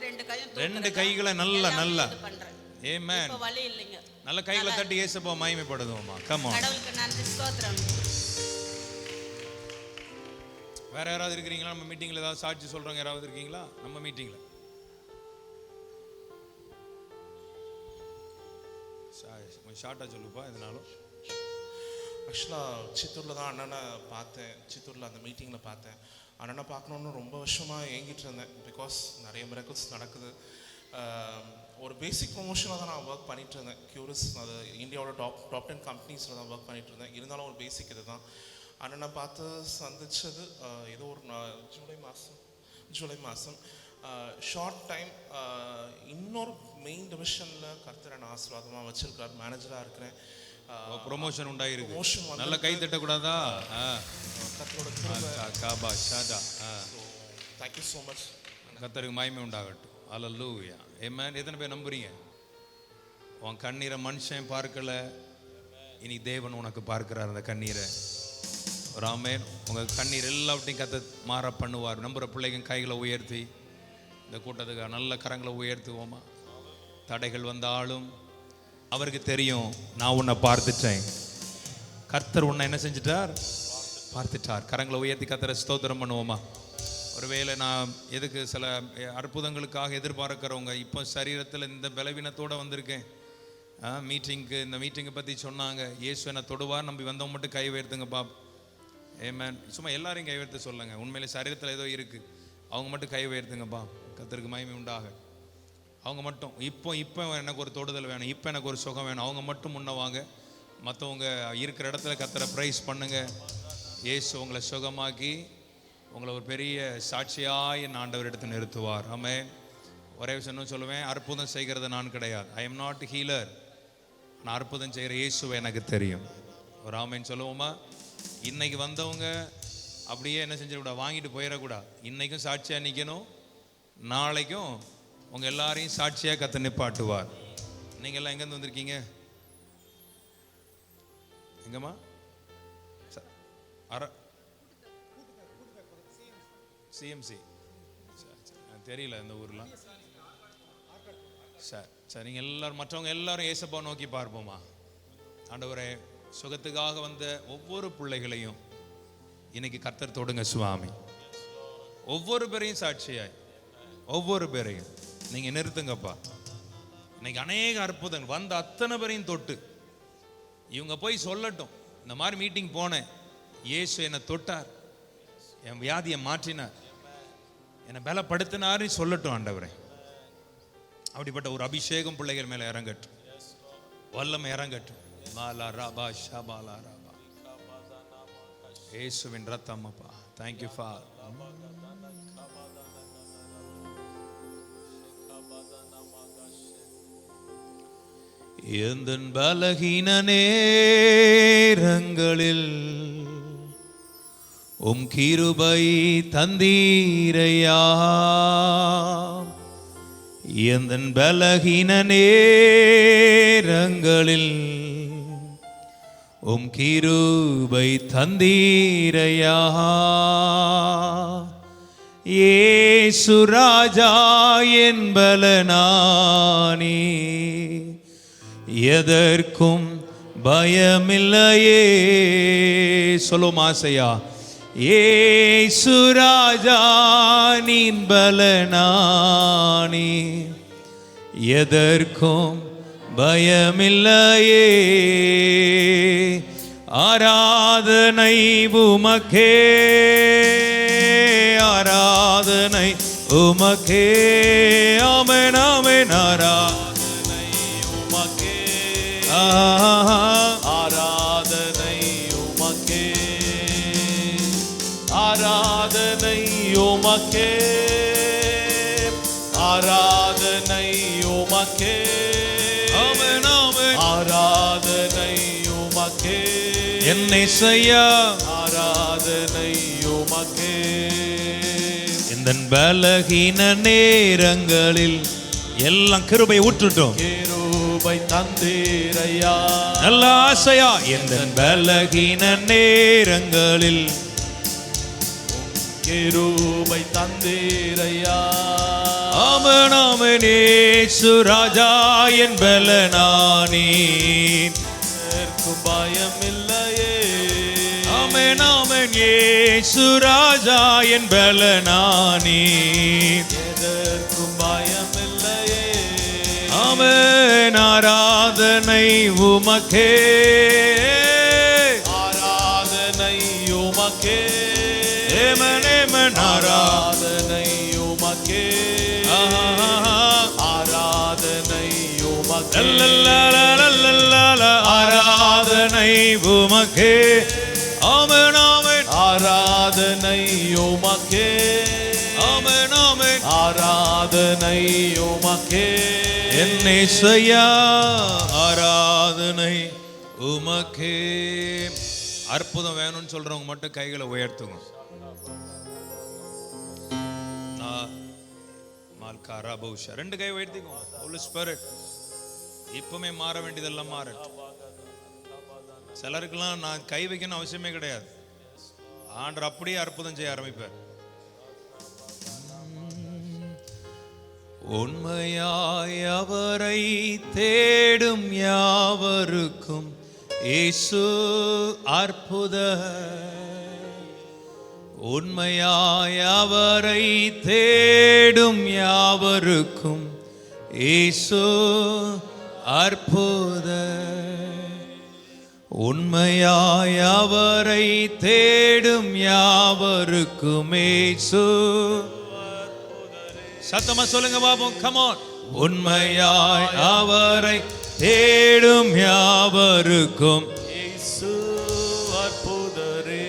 ரெண்டு கைகளை நல்லா நல்லா பண்றேன். ஆமென். இப்ப வலி இல்லைங்க. நல்ல கைகளை தட்டி இயேசுவை மகிமைப்படுத்துவோமா. Come on. கடவுளுக்கு நன்றி, ஸ்தோத்திரம். வேற யாராவது இருக்கிறீங்களா? நம்ம மீட்டிங்ல ஏதாவது சாட்சி சொல்றவங்க யாராவது இருக்கீங்களா? நம்ம மீட்டிங்ல கொஞ்சம் ஷார்ட்டா சொல்லுப்பா. இதனாலும் ஆக்சுவலாக சித்தூரில் தான் அண்ணனை பார்த்தேன். சித்தூரில் அந்த மீட்டிங்கில் பார்த்தேன். அண்ணனை பார்க்கணுன்னு ரொம்ப வருஷமாக ஏங்கிட்டு இருந்தேன். பிகாஸ் நிறைய மிராக்கிள்ஸ் நடக்குது. ஒரு பேசிக் ப்ரொமோஷனில் தான் நான் ஒர்க் பண்ணிகிட்டு இருந்தேன். க்யூரிஸ், அது இந்தியாவோட டாப் 10 கம்பெனிஸில் தான் ஒர்க் பண்ணிகிட்டு இருந்தேன். இருந்தாலும் ஒரு பேசிக் இது தான். அண்ணனை பார்த்து சந்திச்சது ஏதோ ஒரு ஜூலை மாதம் ஷார்ட் டைம். இன்னொரு மெயின் டிவிஷனில் கர்த்தர் என்னை ஆசீர்வாதமாக வச்சிருக்கார். மேனேஜராக இருக்கிறேன். ப்ரொமோஷன் உண்டாயிருக்கு. ப்ரொமோஷன் வந்து நல்ல கை தட்ட கூடாதா? கர்த்தரோட தேங்க்யூ ஸோ மச். கர்த்தருக்கு மகிமை உண்டாகட்டும். அல்லேலூயா. ஆமென். எத்தனை பேர் நம்புறீங்க? உன் கண்ணீரை மனுஷன் பார்க்கல, இனி தேவன் உனக்கு பார்க்கிறார் அந்த கண்ணீரை. ஒரு ஆமென். உங்க கண்ணீர் எல்லாவற்றையும் கர்த்தர் மாற பண்ணுவார். நம்புற பிள்ளைங்க கைகளை உயர்த்தி இந்த கூட்டத்துக்கு நல்ல கரங்களை உயர்த்துவோமா. தடைகள் வந்தாலும் அவருக்கு தெரியும், நான் உன்னை பார்த்துட்டேன். கர்த்தர் உன்னை என்ன செஞ்சிட்டார்? பார்த்துட்டார். கரங்களை உயர்த்தி கர்த்தரை ஸ்தோத்திரம் பண்ணுவோமா. ஒருவேளை நான் எதுக்கு சில அற்புதங்களுக்காக எதிர்பார்க்கிறவங்க இப்போ சரீரத்தில் இந்த பலவீனத்தோடு வந்திருக்கேன். இந்த மீட்டிங்கை பற்றி சொன்னாங்க. இயேசு என்னை தொடுவார், நம்பி வந்தவங்க மட்டும் கை உயர்த்துங்கப்பா. ஆமென். சும்மா எல்லாரையும் கை உயர்த்த சொல்லுங்க. உண்மையிலே சரீரத்தில் ஏதோ இருக்குது, அவங்க மட்டும் கை உயர்த்துங்கப்பா. கர்த்தருக்கு மகிமை உண்டாக. அவங்க மட்டும் இப்போ எனக்கு ஒரு தொடுதல் வேணும், இப்போ எனக்கு ஒரு சுகம் வேணும், அவங்க மட்டும் முன்ன வாங்க. மற்றவங்க இருக்கிற இடத்துல கர்த்தரை ப்ரைஸ் பண்ணுங்க. இயேசு உங்களை சுகமாக்கி உங்களை ஒரு பெரிய சாட்சியாய் என் ஆண்டவர் எடுத்து நிறுத்துவார். ஆமென். ஒரே விஷயம் சொல்லுவேன், அற்புதம் செய்கிறது நான் கிடையாது. I am not healer. நான் அற்புதம் செய்கிற இயேசுவை எனக்கு தெரியும். ஒரு ஆமென் சொல்லுவோமா. இன்னைக்கு வந்தவங்க அப்படியே என்ன செஞ்சிடக்கூடாது, வாங்கிட்டு போயிடக்கூடாது. இன்னைக்கும் சாட்சியாக நிற்கணும், நாளைக்கும் உங்கள் எல்லாரையும் சாட்சியாக கர்த்தர் நிப்பாட்டுவார். நீங்கள் எல்லாம் எங்கேருந்து வந்திருக்கீங்க? எங்கம்மா? சிஎம்சி. தெரியல இந்த ஊர்லாம். சரி, நீங்கள் எல்லாரும் மற்றவங்க எல்லாரும் ஏசப்பா நோக்கி பார்ப்போமா. ஆண்டவரே, சுகத்துக்காக வந்த ஒவ்வொரு பிள்ளைகளையும் இன்னைக்கு கர்த்தர் தொடுங்க சுவாமி. ஒவ்வொரு பேரையும் சாட்சியாய் ஒவ்வொரு பேரையும் நீங்க நிறுத்துங்கப்பா. இன்னைக்கு அநேக அற்புதங்கள் வந்த அத்தனை பேரையும் தொட்டு இவங்க போய் சொல்லட்டும், இந்த மாதிரி மீட்டிங் போனேன், இயேசு என்னை தொட்டார், என் வியாதியை மாற்றினார், என்னை பலப்படுத்தினாரு சொல்லட்டும். ஆண்டவரே, அப்படிப்பட்ட ஒரு அபிஷேகம் பிள்ளைகள் மேல இறங்கட்டும், வல்லமை இறங்கட்டும். மாலா ராபா ஷபாலா ராபா இயேசுவின் ரத்தம் அப்பா. Thank you Father. எந்தன் பலகீன நேரங்களில் உம் கிருபை தந்தீரையா. எந்தன் பலகீன நேரங்களில் உம் கிருபை தந்தீரையா. இயேசு ராஜா என் பலனானி, எதற்கும் பயமில்லையே. சொல்லும் ஆசையா. இயேசு ராஜா நீன் பலனானி, எதற்கும் பயமில்லையே. ஆராதனை உமக்கே, ஆராதனை உமக்கே. ஆமென் ஆமென். ஆராதனை உமக்கே, ஆராதனை உமக்கே, ஆராதனை உமக்கே, ஆராதனை உமக்கே. ஆமென் ஆமென். ஆராதனை உமக்கே என்னை செய்ய, ஆராதனை உமக்கே. இந்த பலகீன நேரங்களில் எல்லாம் கிருபை ஊற்றுட்டோம், கிருபை தந்தீரையா. நல்ல ஆசையா. இந்த பலகீன நேரங்களில் கிருபை தந்தீரையா. ஆமென் ஆமென். இயேசு ராஜா என் பலனானீர். எதற்கும் பயம் இல்லையே. ஆமென் ஆமென். இயேசு ராஜா என் பலனானீர். எதற்கும் பயம் இல்லையே. ஆமென். ஆராதனை உமக்கே. ஆராதனை உமக்கே. Yemen Yemen. ஆராதனை உமக்கே. ஆராதனை உமக்கே. லல்லல்லலல்லல்லல்ல. ஆராதனை உமக்கே. ஆமென் ஆமென். ஆராதனை உமக்கே. ஆமென் ஆமென். ஆராதனை உமக்கே. என்னேசையா ஆராதனை உமக்கே. அற்புதம் வேணும்னு சொல்றவங்க மட்டும் கைகளை உயர்த்துங்க. ரெண்டு கை உயர்த்திக்கோ. Holy Spirit இப்பவுமே மாற வேண்டியதெல்லாம் மாறட்டும். சிலருக்கெல்லாம் நான் கை வைக்கணும் அவசியமே கிடையாது. ஆண்டவர் அப்படியே அற்புதம் செய்ய ஆரம்பிப்பார். உண்மையாய் அவரை தேடும் யாவருக்கும் இயேசு அற்புதர். உண்மையாய் அவரை தேடும் யாவருக்கும் இயேசு அற்புதர். உண்மையாய் அவரை தேடும் யாவருக்கும் இயேசு. சத்தமா சொல்லுங்க பாப்போம். come on. உண்மையாய் அவரை தேடும் யாவருக்கும் இயேசு அற்புதரே.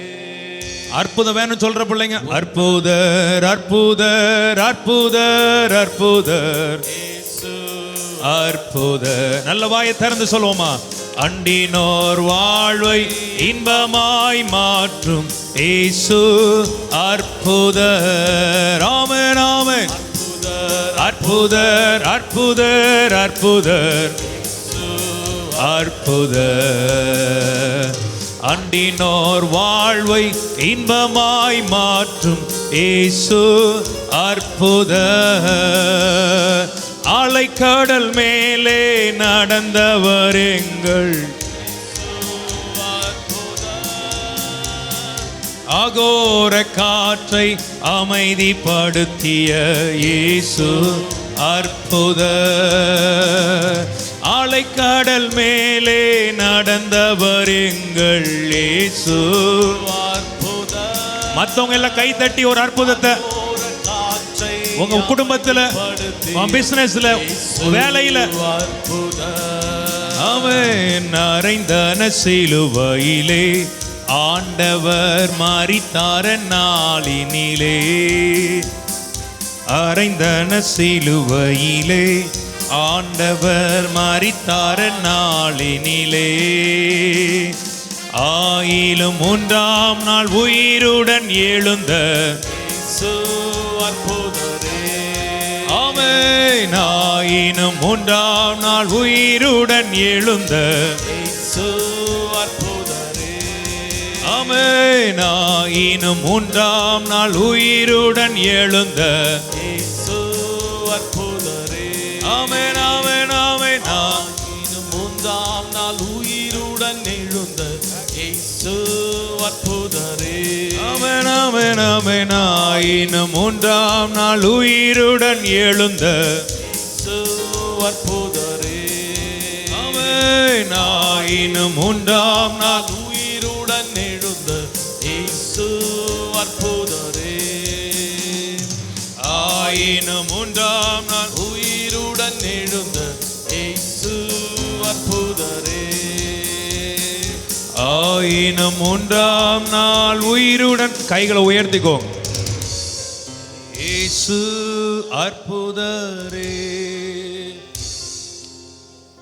அற்புதம் வேணும் சொல்ற பிள்ளைங்க. அற்புதர் அற்புதர் அற்புதர் அற்புதர் இயேசு அற்புதர். நல்ல வாயை திறந்து சொல்லுவோமா? அண்டினோர் வாழ்வை இன்பமாய் மாற்றும் இயேசு அற்புதர். ஆமென் ஆமென். அற்புதர் அற்புதர் அற்புதர் அற்புதர். அண்டினோர் வாழ்வை இன்பமாய் மாற்றும் இயேசு அற்புதர். அலைக்கடல் மேலே நடந்தவர் எங்கள் அகோர காற்றை அமைதிப்படுத்திய இயேசு அற்புதர். அலைக்கடல் மேலே நடந்தவர் எங்கள் இயேசு அற்புதர். மத்தவங்க எல்லாம் கை தட்டி ஒரு அற்புதத்தை உங்க குடும்பத்துல, பிசினஸ்ல, வேலையில. அவன் அறைந்தன சிலுவையிலே ஆண்டவர் மரித்தார நாளினிலே. அறைந்தன சிலுவையிலே ஆண்டவர் மரித்தார நாளினிலே. ஆயிலும் 1ஆம் நாள் உயிருடன் எழுந்த அற்புதரே. ஆமென். ஆயினும் 1ஆம் நாள் உயிருடன் எழுந்த அற்புதரே. ஆமென். ஆயினும் 1ஆம் நாள் உயிருடன் எழுந்த அற்புதரே. ஆமென் ஆமென் ஆமென். ஆயினும் 3ஆம் நாள் உயிருடன் எழுந்த இயேசு அற்புதரே. ஆமென் ஆமென் ஆமென். ஆயினும் 1ஆம் நாள் உயிருடன் எழுந்த இயேசு அற்புதரே. ஆமென். ஆயினும் 1ஆம் நாள் உயிருடன் எழுந்த இயேசு அற்புதரே. ஆயினும் 1ஆம் நாள் உயிருடன் எழுந்த இயேசு அற்புதரே. ஆயினும் 1ஆம் நாள் உயிருடன். கைகளை உயர்த்திக்கோ. இயேசு அற்புதரே.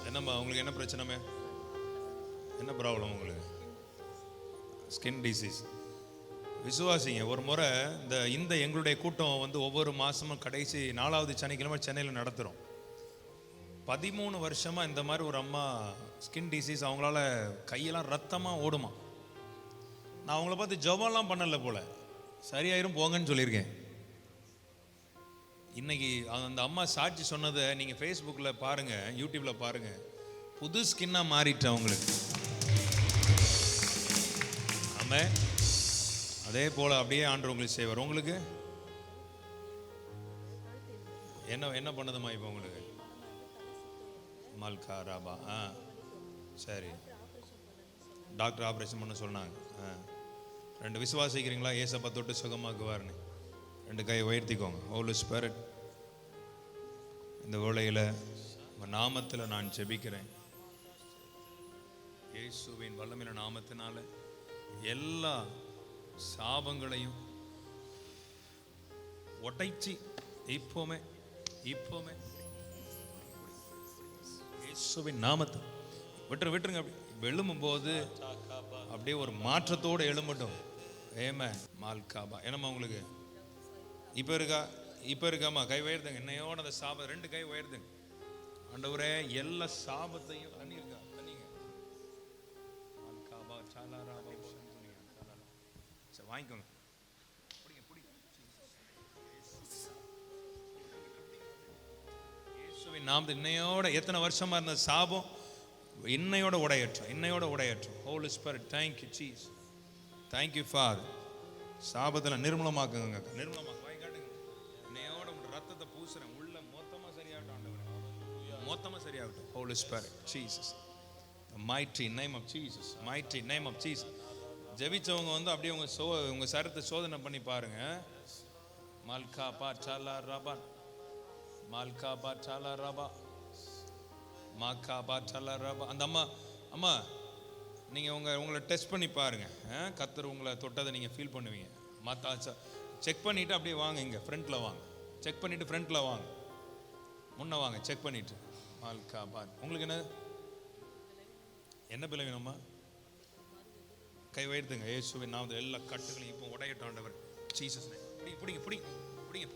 என்னம்மா உங்களுக்கு என்ன பிரச்சனை? என்ன ப்ராப்ளம் உங்களுக்கு? Skin disease. விசுவாசிங்க. ஒரு முறை இந்த எங்களுடைய கூட்டம் வந்து ஒவ்வொரு மாசமும் கடைசி 4வது சனிக்கிழமை சென்னையில் நடத்துகிறோம். 13 வருஷமா இந்த மாதிரி ஒரு அம்மா ஸ்கின் டிசீஸ், அவங்களால கையெல்லாம் ரத்தமாக ஓடுமா. நான் அவங்கள பார்த்து ஜெபம்லாம் பண்ணல போல, சரியாயிரும் போங்கன்னு சொல்லியிருக்கேன். இன்னைக்கு அந்த அம்மா சாட்சி சொன்னதை நீங்கள் ஃபேஸ்புக்கில் பாருங்கள், யூடியூப்பில் பாருங்கள். புது ஸ்கின்னாக மாறிட்டு அவங்களுக்கு. ஆமாம், அதே போல் அப்படியே ஆண்டவர் உங்களுக்கு செய்வார். உங்களுக்கு என்ன பண்ணதுமா இப்போ உங்களுக்கு? மல்கா ராபா. சரி, டாக்டர் ஆப்ரேஷன் பண்ண சொன்னாங்க. 2 விசுவாசிக்கிறீங்களா? ஏசப்பா தொட்டு சுகமாக்குவார்னு 2 கை உயர்த்திக்கோங்க. ஹோலி ஸ்பிரிட், இந்த வேளையில் உங்கள் நாமத்தில் நான் ஜெபிக்கிறேன். இயேசுவின் வல்லமையான நாமத்தினால எல்லா சாபங்களையும் ஒட்டைச்சி இப்போமே இயேசுவின் நாமத்தில் விட்டுருங்க. அப்படி எழும்பும்போது அப்படியே ஒரு மாற்றத்தோடு எழும்பட்டும். ஏமே மால்காபா. என்னம்மா உங்களுக்கு இப்போ இருக்காமா? கை உயர்த்துங்க. என்னையோட அந்த சாபம் 2 கை உயர்த்துங்க. ஆண்டவரே, எல்லா சாபத்தையும் தண்ணிங்க. மால்காபா சாலாராபா. சரி, வாங்கிக்கோங்க. இயேசுவின் நாமத்தில் இன்னையோட எத்தனை வருஷமா இருந்த சாபம் இன்னையோட உடையற்றும். Holy spirit, thank you Jesus, thank you Father. சாபத்தில் நிர்மூலமாக்குங்க. வாய் காட்டுங்க. இன்னையோட உங்க ரத்தத்தை பூசுறேன். உள்ள மொத்தமா சரியாகட்டும் ஆண்டவரே, மொத்தமா சரியாகட்டும். Holy spirit Jesus, the mighty name of Jesus, mighty name of Jesus. ஜெபிச்சவங்க வந்து அப்படியே உங்க சரத்தை சோதனை பண்ணி பாருங்க. மல்கா பா சாலா ரபா, மால்கா பா சாலா ரபா, மாக்கா பா சாலா ரபா. அந்த அம்மா நீங்கள் உங்களை டெஸ்ட் பண்ணி பாருங்க. கர்த்தர் உங்களை தொட்டதை நீங்கள் ஃபீல் பண்ணுவீங்க. செக் பண்ணிவிட்டு அப்படியே வாங்க. இங்கே ஃப்ரண்ட்டில் வாங்க. செக் பண்ணிவிட்டு ஃப்ரண்ட்டில் வாங்க. முன்ன வாங்க. செக் பண்ணிவிட்டு மால்கா பா. உங்களுக்கு என்ன பிள்ளை வேணும்மா? கை உயர்த்துங்க. இயேசுவின் நாமத்தில் எல்லா கட்டுகளையும் இப்போ உடையட்டும் ஆண்டவர். Jesus name. பிடிங்க.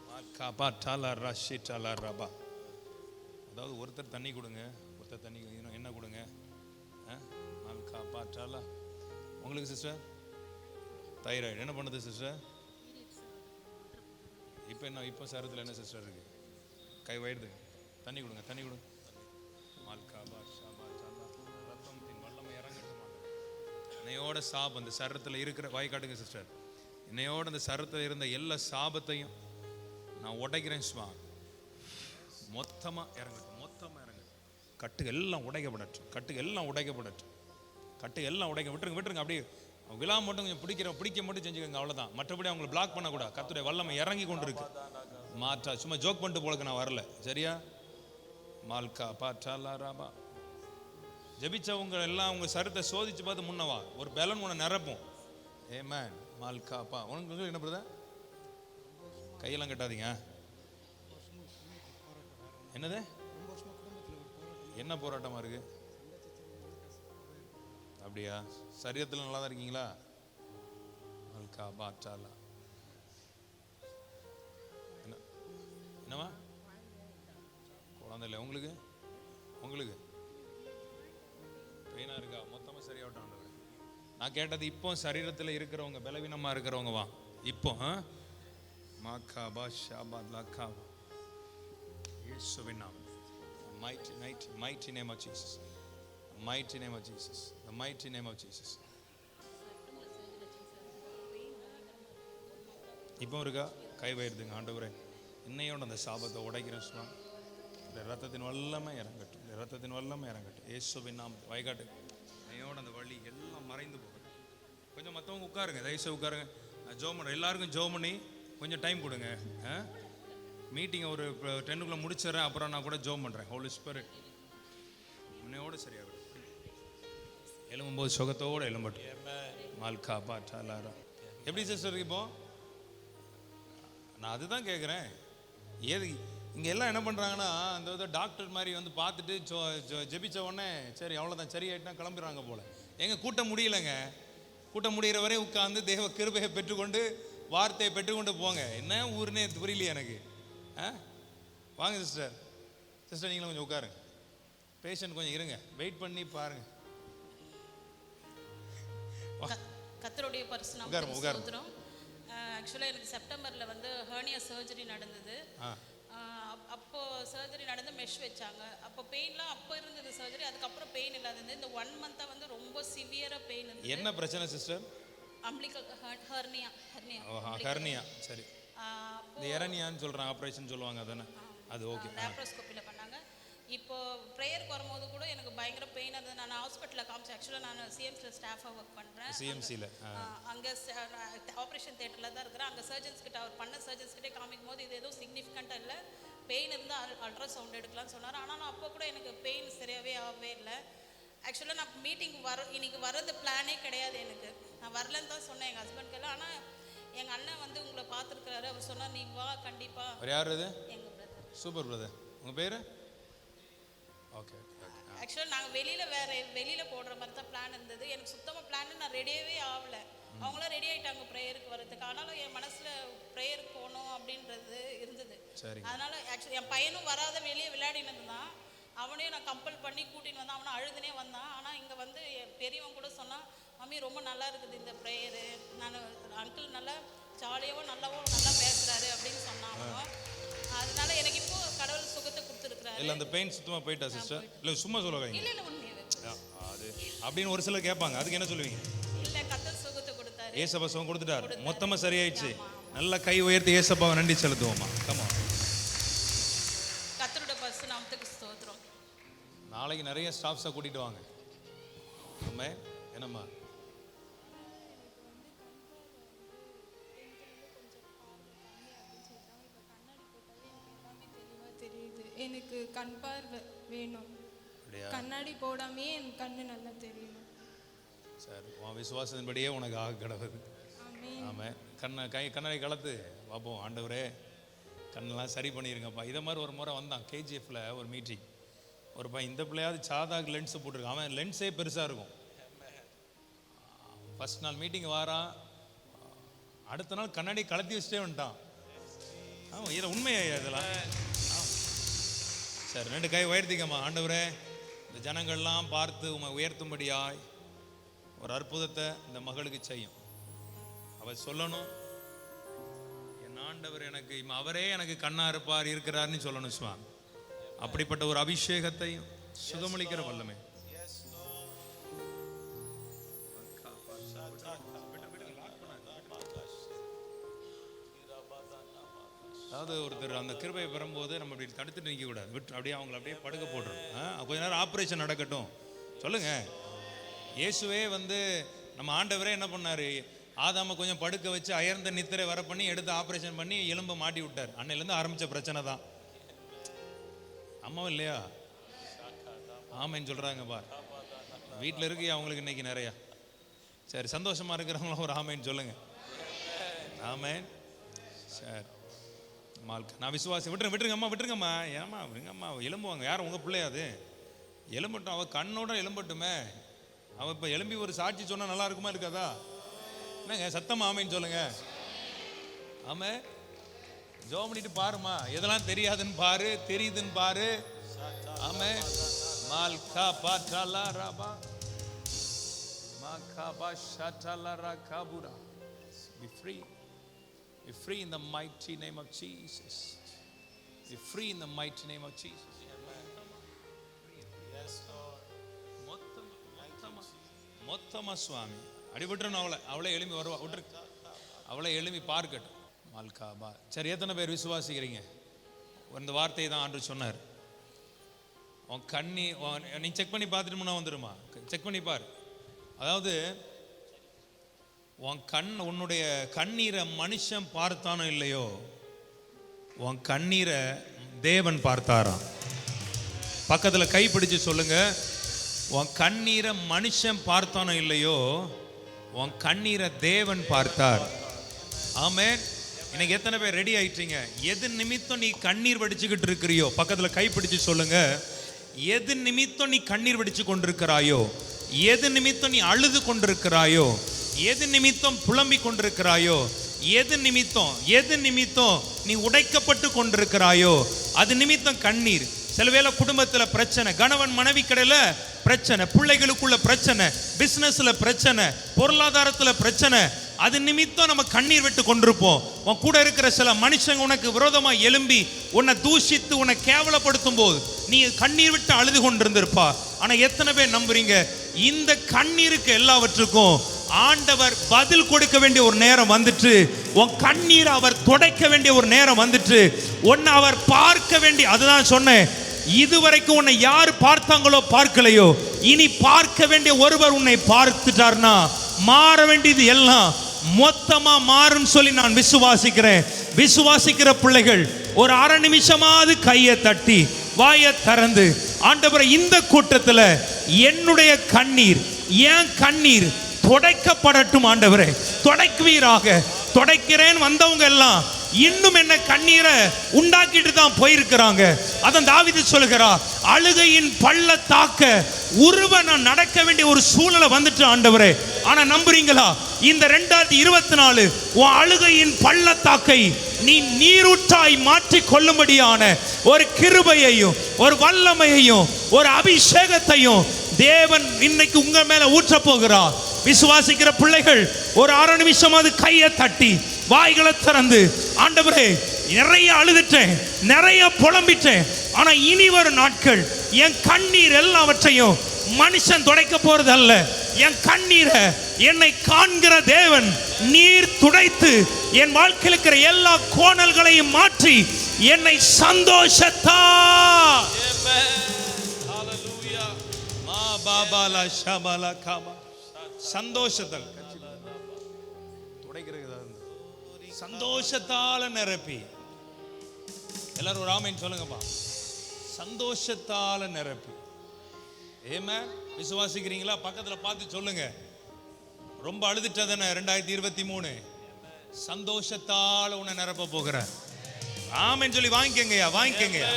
மால்கா பா சாலா ரஷி சாலா ரபா. அதாவது ஒருத்தர் தண்ணி கொடுங்க, ஒருத்தர் தண்ணி என்ன கொடுங்க. மால்கா பா சாலா. உங்களுக்கு சிஸ்டர் தைராய்டு என்ன பண்ணுது சிஸ்டர்? இப்போ சரத்தில் என்ன சிஸ்டர் இருக்கு? கை உயர்த்துங்க. தண்ணி கொடுங்க. மால்கா பா ஷாபா சாலா. ரத்தத்தின் வல்லமை இறங்கட்டும். இன்னையோட சாபம் அந்த சரத்தில் இருக்கிற, வாய் காட்டுங்க சிஸ்டர். இன்னையோட அந்த சரத்தில் இருந்த எல்லா சாபத்தையும் நான் உடைக்கிறேன் சுவாமி. மொத்தமாக இறங்கட்டும். கட்டுகள் எல்லாம் உடைக்கப்படட்டும். விட்டுருங்க. அப்படியே விழா மட்டும் கொஞ்சம் பிடிக்க மட்டும் செஞ்சுக்கோங்க. அவ்வளோதான். மற்றபடி அவங்களை பிளாக் பண்ணக்கூடாது. கர்த்தருடைய வல்லமை இறங்கி கொண்டு இருக்கு. மாற்றா சும்மா ஜோக் பண்ணிட்டு போலக்கு நான் வரல. சரியா? மால்கா பாட்டாலா ராபா. ஜெபிச்சவங்க எல்லாம் உங்க சரத்தை சோதிச்சு பார்த்து முன்னவா. ஒரு பலன் உன்னை நிரப்பும். ஏமேன். மால்கா பா. உங்களுக்கு என்ன பண்ணுறதா? கையெல்லாம் கட்டாதீங்க. என்னது? என்ன போராட்டமா இருக்கு? அப்படியா? சரீரத்தில் நல்லா தான் இருக்கீங்களா? மால்கா பாட்டாலா. என்னவா? குழந்தை இல்லை உங்களுக்கு? பெயினா இருக்கா? மொத்தமாக சரியாகட்டும். நான் கேட்டது இப்போ சரீரத்தில் இருக்கிறவங்க, பலவீனமாக இருக்கிறவங்க வா. இப்போ மாக்கா பா ஷாபா லக்கா. இயேசுவின் நாமம். Mighty name of Jesus. Mighty name of Jesus. The mighty name of Jesus. இப்போ இருக்கா? கை உயர்த்துங்க. ஆண்டவரே, இன்னையோட அந்த சாபத்தை உடைக்கிறேன் சுவாமி. இந்த ரத்தத்தின் வல்லமை இறங்கட்டும். இயேசுவின் நாமத்தில் வைகாட்டு. இன்னையோட அந்த வழி எல்லாம் மறைந்து போகுது. கொஞ்சம் மற்றவங்க உட்காருங்க. தயவுசெய்து உட்காருங்க. நான் ஜோம் பண்ணுறேன். எல்லாருக்கும் ஜோம் பண்ணி கொஞ்சம் டைம் கொடுங்க. மீட்டிங்கை ஒரு 10 முடிச்சிடறேன். அப்புறம் நான் கூட ஜோம் பண்ணுறேன். ஹோலி ஸ்பிரிட் உன்னையோடு சரியாகட்டும். எழும்பும்போது சுகத்தோடு எழும்பட்டும். மால்கா பாட்டாலாரா. எப்படி சிஸ்டர் இப்போ? நான் அதுதான் கேட்குறேன். இங்கே எல்லாம் என்ன பண்ணுறாங்கன்னா, அந்த டாக்டர் மாதிரி வந்து பார்த்துட்டு ஜெபிச்ச உடனே சரி அவ்வளோதான் சரியாயிட்டுனா கிளம்பிடுறாங்க போல். எங்கள் கூட்டம் முடியலைங்க. கூட்டம் முடிகிற வரை உட்காந்து தேவ கிருபையை பெற்றுக்கொண்டு வார்த்தையை பெற்றுக்கொண்டு போங்க. என்ன ஊருன்னே புரியலையே எனக்கு. வாங்க சிஸ்டர் நீங்களும் கொஞ்சம் உட்காருங்க. பேஷண்ட் கொஞ்சம் இருங்க. வெயிட் பண்ணி பாருங்க. கர்த்தருடைய பரிசுத்தம். ஆக்சுவலாக எனக்கு செப்டம்பரில் வந்து ஹெர்னியா சர்ஜரி நடந்தது. அப்போ சர்ஜரி நடந்து மெஷ் வச்சாங்க. அப்போ பெயின்லாம் அப்போ இருந்தது சர்ஜரி, அதுக்கப்புறம் பெயின் இல்லாதது. இந்த 1 மந்த்தாக வந்து ரொம்ப சிவியராக பெயின் இருந்தது. என்ன பிரச்சனை சிஸ்டர்? Umbilical hernia. ஹெர்னியா, சரி. இந்த எரனியான்னு சொல்றாங்க, ஆபரேஷன் சொல்லுவாங்க அதானே? அது ஓகே. லேப்ரோஸ்கோப்பியில் பண்ணாங்க. இப்போ ப்ரேயருக்கு வரும்போது கூட எனக்கு பயங்கர பெயின் இருந்தது. நான் ஹாஸ்பிட்டலில் காமிச்சேன். ஆக்சுவலாக நான் சிஎம்சியில் ஸ்டாஃபாக ஒர்க் பண்ணுறேன். சிஎம்சியில் அங்கே ஆப்ரேஷன் தேட்டரில் தான் இருக்கிறேன். அங்கே சர்ஜன்ஸ் கிட்ட, அவர் பண்ண சர்ஜன்ஸ் கிட்டே காமிக்கும் போது இது எதுவும் சிக்னிஃபிகண்ட்டாக இல்லை, பெயின் இருந்தால் அல்ட்ராசவுண்ட் எடுக்கலாம்னு சொன்னார். ஆனால் நான் அப்போ கூட எனக்கு பெயின் சரியாகவே ஆகவே இல்லை. ஆக்சுவலாக நான் மீட்டிங் இன்னைக்கு வர்றது பிளானே கிடையாது எனக்கு. நான் வரலன்னு தான் சொன்னேன் எங்கள் ஹஸ்பண்ட்கெல்லாம். ஆனால் எங்கள் அண்ணன் வந்து உங்களை பார்த்துருக்குறாரு. அவர் சொன்னார் நீ வா கண்டிப்பாக. யார் இது? எங்கள் பிரதர். Super brother. உங்கள் பேர்? ஓகே. ஆக்சுவலாக நாங்கள் வெளியில் போடுற மாதிரி தான் பிளான் இருந்தது. எனக்கு சுத்தமாக பிளான் நான் ரெடியாகவே ஆகலை. அவங்களாம் ரெடி ஆகிட்டாங்க ப்ரேயருக்கு வரதுக்கு. ஆனாலும் என் மனசில் ப்ரேயருக்கு போகணும் அப்படின்றது இருந்தது. அதனால் ஆக்சுவலி என் பையனும் வராத வெளியே விளையாடினது தான். அவனையும் நான் கம்பல் பண்ணி கூட்டின்னு வந்தான். அவனை அழுதுனே வந்தான். ஆனால் இங்கே வந்து என் பெரியவன் கூட சொன்னான், மம்மி ரொம்ப நல்லா இருக்குது இந்த ப்ரேயரு, நான் அங்கிள் நல்லா ஜாலியாகவும் நல்லா பேசுகிறாரு அப்படின்னு சொன்னான் அவன். அதனால எனக்கு இப்போ கடவுள் சுகத்தை கொடுத்துருக்குறாரு. இல்லை அந்த பெயின் சுத்தமாக போயிட்டா சிஸ்டர்? இல்லை சும்மா சொல்லுவாங்க. இல்லை உண்மையாகவே அது அப்படின்னு ஒரு சிலர் கேட்பாங்க, அதுக்கு என்ன சொல்லுவீங்க? இல்லை கர்த்தர் சுகத்தை கொடுத்தாரு. ஏசப்பா சுகம் கொடுத்துட்டாரு, மொத்தமாக சரியாயிடுச்சு. நல்லா கை உயர்த்தி ஏசப்பாவை நன்றி செலுத்துவோமா? கமா. கர்த்தருடைய பரிசுத்த நாமத்துக்கு ஸ்தோத்திரம். நாளைக்கு நிறைய ஸ்டாஃப்ஸை கூட்டிட்டு வாங்க. நம்ம என்னம்மா? எனக்கு கண் பார்வை வேணும். கண்ணாடி போடாமே என் கண்ணு நல்லா தெரியும். சரி, உன் விசுவாசத்தின்படியே உனக்கு ஆக கிடவுது. ஆமாம். கண்ணாடி கலத்து பார்ப்போம். ஆண்டவரே கண்ணெல்லாம் சரி பண்ணியிருங்கப்பா. இதை மாதிரி ஒரு முறை வந்தான் கேஜிஎஃப்ல ஒரு மீட்டிங். ஒரு பையன் இந்த பிள்ளையாவது சாதாக லென்ஸு போட்டிருக்கான். அவன் லென்ஸே பெருசாக இருக்கும். ஃபர்ஸ்ட் நாள் மீட்டிங் வாரான், அடுத்த நாள் கண்ணாடி கலத்தி வச்சுட்டே வந்துட்டான். ஆமாம், இதில் உண்மையா இதெல்லாம்? சரி, 2 கை உயர்த்திக்கம்மா. ஆண்டவரே இந்த ஜனங்கள்லாம் பார்த்து உமை உயர்த்தும்படியாய் ஒரு அற்புதத்தை இந்த மகளுக்கு செய்யும். அவள் சொல்லணும், என் ஆண்டவர் எனக்கு அவரே எனக்கு கண்ணா இருப்பார் இருக்கிறார்னு சொல்லணும் சுவாமி. அப்படிப்பட்ட ஒரு அபிஷேகத்தை சுகமளிக்கிற வல்லமை. அதாவது ஒருத்தர் அந்த கிருபையை பெறும்போது நம்ம இப்படி தடுத்துட்டு நிற்க கூடாது, விட்டு அப்படியே அவங்களை அப்படியே படுக்க போடுறோம். கொஞ்ச நேரம் ஆப்ரேஷன் நடக்கட்டும் சொல்லுங்க. இயேசுவே வந்து நம்ம ஆண்டவரே என்ன பண்ணாரு, ஆதாம கொஞ்சம் படுக்க வச்சு அயர்ந்த நித்திரை வர பண்ணி எடுத்து ஆப்ரேஷன் பண்ணி எலும்பை மாட்டி விட்டார். அன்னையிலேருந்து ஆரம்பிச்ச பிரச்சனை தான். அம்மாவும் இல்லையா? ஆமைன்னு சொல்றாங்க பார். வீட்டில் இருக்கு அவங்களுக்கு இன்னைக்கு நிறையா. சரி, சந்தோஷமா இருக்கிறவங்களும் ஒரு ஆமைன்னு சொல்லுங்க. ஆமேன். சரி, நான் விசுவாசி. விட்டுருங்க அம்மா, விட்டுருங்கம்மா. ஏம்மா விடுங்கம்மா, எலும்புவாங்க. யார் உங்கள் பிள்ளையாது? எலும்பட்டும், அவள் கண்ணோட எலும்பட்டுமே. அவள் இப்போ எலும்பி ஒரு சாட்சி சொன்னால் நல்லா இருக்குமா இருக்காதா? என்னங்க சத்தமா ஆமைன்னு சொல்லுங்க. ஆமே, ஜோம் பண்ணிட்டு பாருமா. எதெல்லாம் தெரியாதுன்னு பாரு, தெரியுதுன்னு பாரு. ஆமே. மால்கா பாட்டாலா ராபா மாகா பாஷாட்டாலா ராகாபுரா. Be free. Be free in the mighty name of Jesus. Be free in the mighty name of Jesus. Yes Lord. மொத்தமா சுவாமி அடிபட்டுறணும். அவளை எழும்பி வருவா. விட்டுரு, அவளை எழும்பி பார்க்கட்டும். மால்காபா. சரி, எத்தனை பேர் விசுவாசிக்கிறீங்க? இந்த வார்த்தையை தான் ஆண்டு சொன்னார். உன் கண்ணி நீ செக் பண்ணி பார்த்துட்டு முன்னா வந்துடுமா? செக் பண்ணி பாரு. அதாவது உன்னுடைய கண்ணீரை மனுஷன் பார்த்தானோ இல்லையோ, உன் கண்ணீரை தேவன் பார்த்தாராம். பக்கத்தில் கை பிடிச்சு சொல்லுங்க, உன் கண்ணீரை மனுஷன் பார்த்தானோ இல்லையோ, உன் கண்ணீரை தேவன் பார்த்தார். ஆமென். இன்னைக்கு எத்தனை பேர் ரெடி ஆயிட்டீங்க? எது நிமித்தம் நீ கண்ணீர் வடிச்சுக்கிட்டு இருக்கிறியோ, பக்கத்தில் கை பிடிச்சு சொல்லுங்க, எது நிமித்தம் நீ கண்ணீர் வடிச்சு கொண்டிருக்கிறாயோ, எது நிமித்தம் நீ அழுது கொண்டிருக்கிறாயோ, எது நிமித்தம் புலம்பிக் கொண்டிருக்கிறாயோ, எது நிமித்தம் நீ உடைக்கப்பட்டு கொண்டிருக்கிறாயோ, அது நிமித்தம் கண்ணீர். சில வேளை குடும்பத்தில் பிரச்சனை, கணவன் மனைவி கடையில் பிரச்சனை, பிள்ளைகளுக்குள்ள பிரச்சனை, பிசினஸ்ல பிரச்சனை, பொருளாதாரத்தில் பிரச்சனை, அது நிமித்தம் நம்ம கண்ணீர் விட்டு கொண்டிருப்போம். உன் கூட இருக்கிற சில மனுஷங்க உனக்கு விரோதமா எழும்பி உன்னை தூஷித்து உன்னை கேவலப்படுத்தும் போது நீ கண்ணீர் விட்டு அழுது கொண்டிருந்திருப்பா. ஆனா எத்தனை பேர் நம்புறீங்க இந்த கண்ணீருக்கு எல்லாவற்றுக்கும் ஆண்டவர் பதில் கொடுக்க வேண்டிய ஒரு நேரம் வந்துட்டு, உன் கண்ணீரை அவர் துடைக்க வேண்டிய ஒரு நேரம் வந்துட்டு, உன்னை அவர் பார்க்க வேண்டிய, அதுதான் சொன்னேன், இதுவரைக்கும் உன்னை யார் பார்த்தாங்களோ பார்க்கலையோ, இனி பார்க்க வேண்டிய ஒருவர் உன்னை பார்த்துட்டார்னா மாற வேண்டியது எல்லாம் மொத்தமா மாறும் சொல்லி நான் விசுவாசிக்கிறேன். விசுவாசிக்கிற பிள்ளைகள் ஒரு அரை நிமிஷமாவது கையை தட்டி வாயை திறந்து, ஆண்டவரே இந்த கூட்டத்துல என்னுடைய கண்ணீர், என் கண்ணீர் துடைக்கப்படட்டும் ஆண்டவரே, துடைக்குவீராக. துடைக்கிறேன் வந்தவங்க எல்லாம் இன்னும் என்ன கண்ணீரை உண்டாக்கிட்டு தான் போயிருக்கிறாங்க. அதான் தாவீது சொல்கிறார், அழுகையின் பள்ளத்தாக்க உருவ நான் நடக்க வேண்டிய ஒரு சூழ்நிலை வந்துட்டு ஆண்டவரே. ஆனா நம்புறீங்களா இந்த 2024 உன் அழுகையின் பள்ளத்தாக்கை நீ நீரூற்றாய் மாற்றி கொள்ளும்படியான ஒரு கிருபையையும் ஒரு வல்லமையையும் ஒரு அபிஷேகத்தையும் தேவன் இன்னைக்கு உங்க மேல ஊற்ற போகிறார். விசுவாசிக்கிற பிள்ளைகள் ஒரு அரை நிமிஷமாவது கையை தட்டி வாய்களை திறந்து, ஆண்டவரே நிறைய அழுதுட்டேன், நிறைய புலம்பிட்டேன், ஆனா இனி வரும் நாட்கள் என் கண்ணீர் எல்லாவற்றையும் மனுஷன் துடைக்க போறது அல்ல, என் கண்ணீரை என்னை காண்கிற தேவன் நீர் துடைத்து என் வாழ்க்கையில் இருக்கிற எல்லா கோணல்களையும் மாற்றி என்னை சந்தோஷத்தா சந்தோஷத்தால் சந்தோஷத்தால நிரப்பி, எல்லாரும் ஒரு ஆமென் சொல்லுங்கப்பா. சந்தோஷத்தால நிரப்பி. ஆமென். விசுவாசிக்கிறீங்களா? பக்கத்துல பார்த்து சொல்லுங்க. ரொம்ப அழுதுட்டதானே 2023 சந்தோஷத்தால உன்னை நிரப்ப போகிற. ஆமென் சொல்லி வாங்கிக்கங்கயா, வாங்கிக்கங்கயா.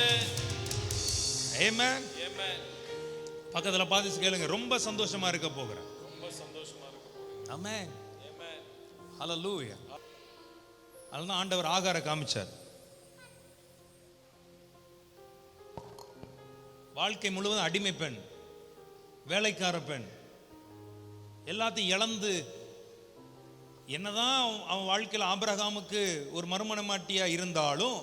ஆமென். பக்கத்துல பார்த்து கேளுங்க, ரொம்ப சந்தோஷமா இருக்க போகிற. ஆமென். ஹல்லேலூயா. அதனால ஆண்டவர் ஆகார காமிச்சார். வாழ்க்கை முழுவதும் அடிமை பெண், வேலைக்கார பெண், எல்லாத்தையும் இழந்து, என்னதான் அவன் வாழ்க்கையில் ஆபிரகாமுக்கு ஒரு மறுமணமாட்டியா இருந்தாலும்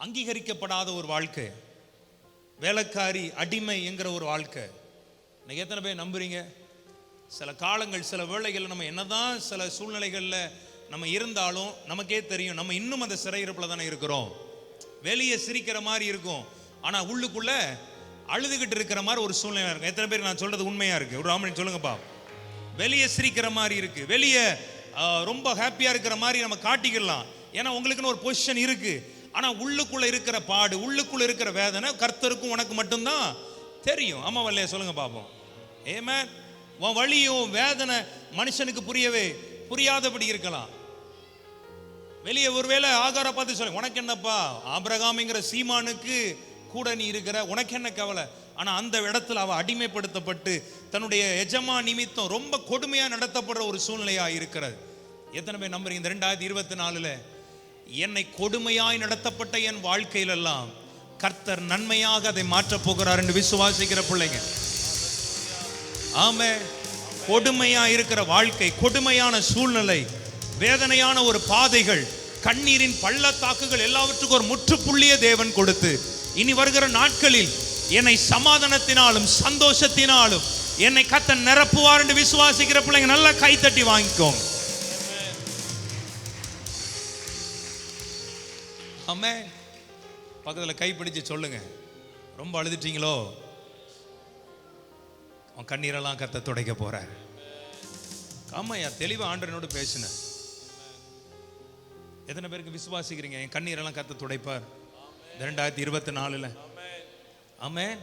அங்கீகரிக்கப்படாத ஒரு வாழ்க்கை, வேலைக்காரி அடிமை என்கிற ஒரு வாழ்க்கை. இன்னைக்கு எத்தனை பேர் நம்புறீங்க? சில காலங்கள் சில வேளைகளில் நம்ம என்னதான் சில சூழ்நிலைகளில் நம்ம இருந்தாலும் நமக்கே தெரியும் நம்ம இன்னும் அந்த சிறையிருப்பில் தானே இருக்கிறோம். வெளியே சிரிக்கிற மாதிரி இருக்கும், ஆனால் உள்ளுக்குள்ள அழுதுகிட்டு இருக்கிற மாதிரி ஒரு சூழ்நிலை இருக்கும். எத்தனை பேர் நான் சொல்றது உண்மையா இருக்கு? ஒரு ஆமன் சொல்லுங்கப்பா. வெளியே சிரிக்கிற மாதிரி இருக்கு, வெளியே ரொம்ப ஹாப்பியா இருக்கிற மாதிரி நம்ம காட்டிக்கலாம், ஏன்னா உங்களுக்குன்னு ஒரு பொசிஷன் இருக்கு. ஆனா உள்ளுக்குள்ள இருக்கிற பாடு, உள்ளுக்குள்ள இருக்கிற வேதனை கர்த்தருக்கும் உனக்கு மட்டும்தான் தெரியும். ஆமா வல்லையா? சொல்லுங்க பாப்போம். ஆமென். உன் வலியும் வேதனை மனுஷனுக்கு புரியாதபடி இருக்கலாம். வெளியே ஒருவேளை ஆகார பார்த்து சொல்லுங்க, உனக்கு என்னப்பா, ஆபிரகாம்ங்கிற சீமானுக்கு கூட நீ இருக்கிற, உனக்கு என்ன கவலை? ஆனா அந்த இடத்துல அவ அடிமைப்படுத்தப்பட்டு தன்னுடைய எஜமா நிமித்தம் ரொம்ப கொடுமையா நடத்தப்படுற ஒரு சூழ்நிலையா இருக்கிறது. எத்தனை பேர் நம்புறீங்க இந்த 2024 என்னை கொடுமையாய் நடத்தப்பட்ட என் வாழ்க்கையிலெல்லாம் கர்த்தர் நன்மையாக அதை மாற்றப் போகிறார் என்று விசுவாசிக்கிற பிள்ளைங்க? ஆமே. கொடுமையா இருக்கிற வாழ்க்கை, கொடுமையான சூழ்நிலை, வேதனையான ஒரு பாதைகள், கண்ணீரின் பள்ளத்தாக்குகள் எல்லாவற்றுக்கும் ஒரு முற்றுப்புள்ளிய தேவன் கொடுத்து இனி வருகிற நாட்களில் என்னை சமாதானத்தினாலும் சந்தோஷத்தினாலும் என்னை கர்த்தர் நிரப்புவார் என்று விசுவாசிக்கிற பிள்ளைங்க நல்லா கைத்தட்டி வாங்கிக்கோங்க. ஆமென். பக்கத்துல கைப்பிடிச்சு சொல்லுங்க, ரொம்ப அழுதுட்டீங்களோ, உன் கண்ணீரெல்லாம் கர்த்தர் துடைக்க போறார். ஆமாயா, தெளிவா ஆண்டவனோடு பேசின. எத்தனை பேருக்கு விசுவாசிக்கிறீங்க என் கண்ணீரெல்லாம் கர்த்தர் துடைப்பார் 2024? ஆமென்.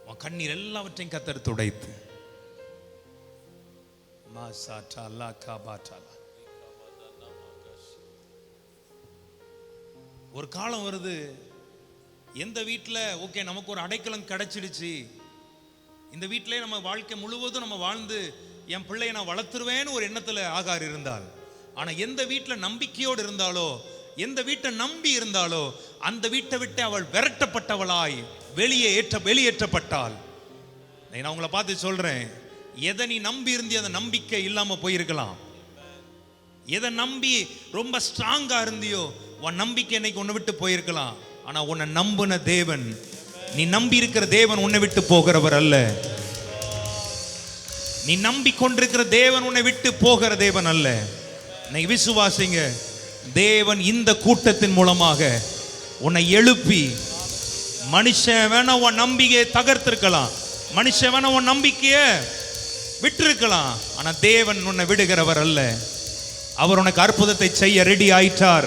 உன் கண்ணீர் எல்லாவற்றையும் கர்த்தர் துடைத்து ஒரு காலம் வருது, எந்த வீட்டில் ஓகே நமக்கு ஒரு அடைக்கலம் கிடைச்சிடுச்சு, இந்த வீட்டிலே நம்ம வாழ்க்கை முழுவதும் நம்ம வாழ்ந்து என் பிள்ளையை நான் வளர்த்துருவேன்னு ஒரு எண்ணத்தில் ஆகார் இருந்தால், ஆனால் எந்த வீட்டில் நம்பிக்கையோடு இருந்தாலோ, எந்த வீட்டை நம்பி இருந்தாலோ அந்த வீட்டை விட்டு அவள் விரட்டப்பட்டவளாய் வெளியேற்றப்பட்டாள். நான் உங்களை பார்த்து சொல்றேன், எதை நீ நம்பி இருந்தி அந்த நம்பிக்கை இல்லாம போயிருக்கலாம். எதை நம்பி ரொம்ப ஸ்ட்ராங்கா இருந்தியோ உன் நம்பிக்கை இன்னைக்கு உன்னை விட்டு போயிருக்கலாம். ஆனா உன்னை நம்புன தேவன், நீ நம்பி இருக்கிற தேவன் உன்னை விட்டு போகிறவர் அல்ல. நீ நம்பி கொண்டிருக்கிற தேவன் உன்னை விட்டு போகிற தேவன் அல்ல. இன்னைக்கு விசுவாசிங்க, தேவன் இந்த கூட்டத்தின் மூலமாக உன்னை எழுப்பி, மனுஷன் வேணா உன் நம்பிக்கையை தகர்த்திருக்கலாம், மனுஷன் வேணா உன் நம்பிக்கையை விட்டிருக்கலாம், ஆனா தேவன் உன்னை விடுகிறவர் அல்ல. அவர் உனக்கு அற்புதத்தை செய்ய ரெடி ஆயிட்டார்.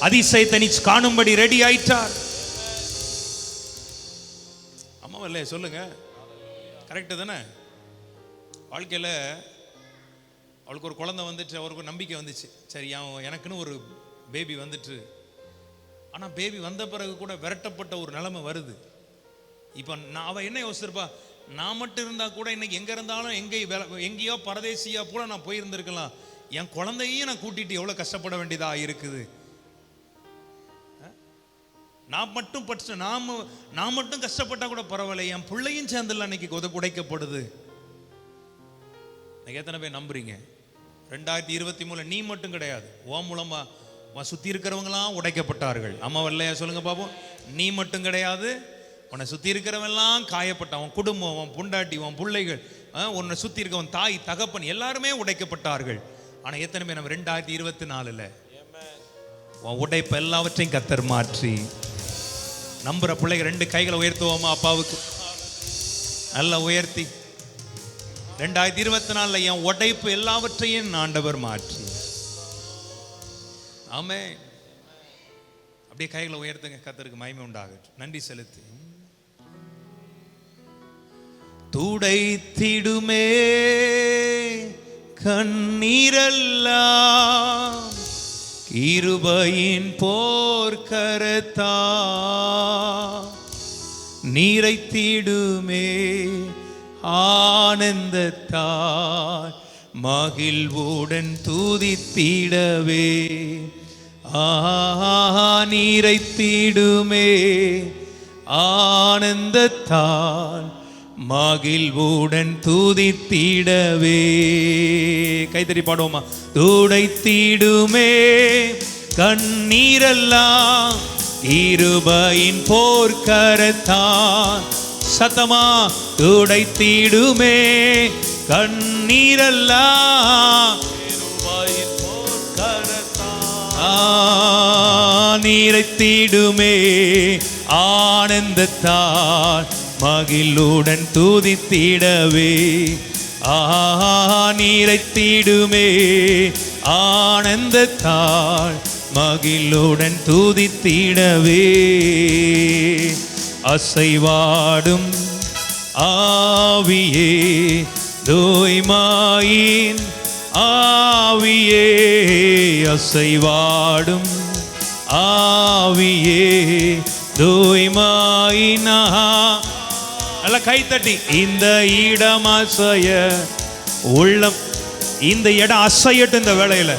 அதிசயத்தை நீ காணும்படி ரெடி ஆயிட்டார். அம்மாவல்ல சொல்லுங்க, கரெக்டு தானே? வாழ்க்கையில் அவளுக்கு ஒரு குழந்தை வந்துட்டு, அவருக்கு நம்பிக்கை வந்துச்சு, சரி எனக்குன்னு ஒரு பேபி வந்துட்டு. ஆனால் பேபி வந்த பிறகு கூட விரட்டப்பட்ட ஒரு நிலைமை வருது. இப்போ அவள் என்ன யோசிச்சிருப்பா, நான் மட்டும் இருந்தால் கூட இன்னைக்கு எங்கே இருந்தாலும் எங்கேயோ பரதேசியா கூட நான் போயிருந்திருக்கலாம், என் குழந்தையும் நான் கூட்டிட்டு எவ்வளோ கஷ்டப்பட வேண்டியதாக இருக்குது. நான் மட்டும் கஷ்டப்பட்டா கூட பரவாயில்ல, என் பிள்ளையும் சேர்ந்துல அன்னைக்கு உடைக்கப்படுது. எத்தனை பேர் நம்புறீங்க? 2023 நீ மட்டும் கிடையாது, உன் மூலமா சுத்தி இருக்கிறவங்களாம் உடைக்கப்பட்டார்கள். அம்மா வரலையா சொல்லுங்க பாப்போம். நீ மட்டும் கிடையாது, உன்னை சுத்தி இருக்கிறவெல்லாம் காயப்பட்டான். உன் குடும்பம், உன் பொண்டாட்டி, உன் பிள்ளைகள், உன்னை சுத்தி இருக்க உன் தாய் தகப்பன் எல்லாருமே உடைக்கப்பட்டார்கள். ஆனா எத்தனை பேர் நம்ம 2024 உன் உடைப்பு எல்லாவற்றையும் கர்த்தர் மாற்றி நம்புற பிள்ளைங்க 2 கைகளை உயர்த்துவோமா? அப்பாவுக்கு நல்லா உயர்த்தி, 2024 என் உடைப்பு எல்லாவற்றையும் ஆண்டவர் மாற்றி. ஆமே. அப்படியே கைகளை உயர்த்துங்க, கர்த்தருக்கு மகிமை உண்டாகட்டும். நன்றி செலுத்தி. துடைத்திடுமே கண்ணீரெல்லாம் கிருபையின் போர்க்கரத்தா, நிறைத்திடுமே ஆனந்தத்தால் மகிழ்வுடன் துதித்திடவே. நிறைத்திடுமே ஆனந்தத்தால் மகிழ்வுடன் துதித்திடவே. கைத்தறி பாடுவோமா? துடைத்திடுமே கண்ணீரெல்லாம் கிருபையின் போர்க்கரத்தான். சத்தமா துடைத்திடுமே கண்ணீரெல்லாம் கிருபையின் போர்க்கரத்தான். நிறைத்திடுமே ஆனந்தத்தால் மகிழ்வுடன் துதித்திடவே. நிறைத்திடுமே ஆனந்தத்தால் மகிழ்வுடன் துதித்திடவே. அசைவாடும் ஆவியே தூய்மையின் ஆவியே, அசைவாடும் ஆவியே தூய்மையின். நல்ல கைத்தட்டி. இந்த இடம் அசைய உள்ளம், இந்த இடம் அசையட்டும் இந்த வேளையில.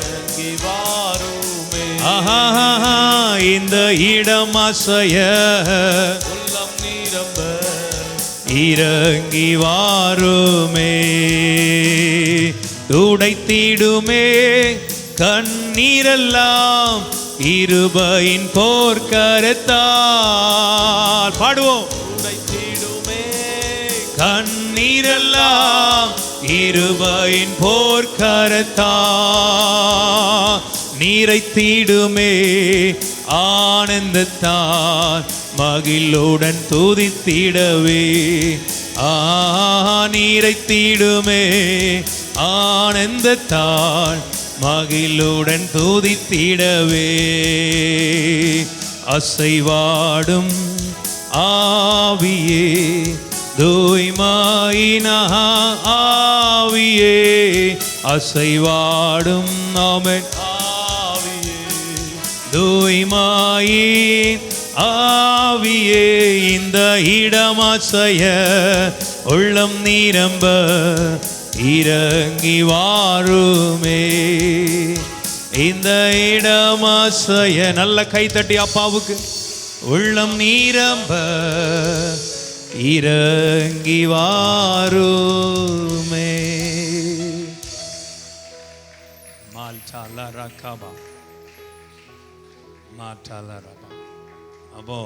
இந்த இடம் அசைய உள்ளம் நிரம்ப இறங்கி வாருமே. துடைத்திடுமே கண்ணீரெல்லாம் கிருபையின் போர்க்கரத்தால். பாடுவோம். கண்ணீரெல்லாம் கிருபையின் போர்க்கரத்தால். நிறைத்திடுமே ஆனந்தத்தால் மகிழ்வுடன் துதித்திடவே. நிறைத்திடுமே ஆனந்தத்தால் மகிழ்வுடன் துதித்திடவே. அசைவாடும் ஆவியே தூய்மையின் ஆவியே, அசைவாடும் ஆமென் ஆவியே தூய்மையின் ஆவியே. இந்த இடம் அசைய உள்ளம் நிரம்ப இறங்கி வாருமே. இந்த இடம் அசைய. நல்ல கைத்தட்டி அப்பாவுக்கு. உள்ளம் நிரம்ப இறங்கி வாருமே. மால் சால் ரகாபா மாட்டால ரபா. அப்போ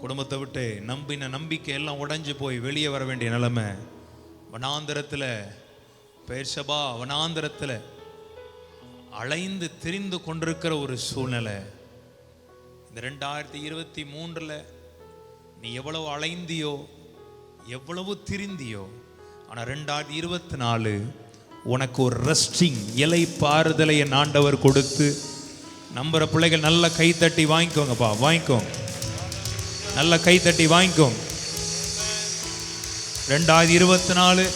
குடும்பத்தை விட்டு நம்பின நம்பிக்கை எல்லாம் உடைஞ்சு போய் வெளியே வர வேண்டிய நிலைமை. வனாந்தரத்தில் பெர்ஷபா வனாந்தரத்தில் அலைந்து திரிந்து கொண்டிருக்கிற ஒரு சூழ்நிலை. இந்த 2023 நீ எவ்வளவு அலைந்தியோ எவ்வளவு திரிந்தியோ, ஆனால் 2024 உனக்கு ஒரு ரெஸ்டிங் இலை பாறுதலை என் ஆண்டவர் கொடுத்து, நம்புற பிள்ளைகள் நல்ல கைத்தட்டி வாங்கிக்கோங்கப்பா, வாங்கிக்கோங்க, நல்ல கைத்தட்டி வாங்கிக்கோங்க. 2024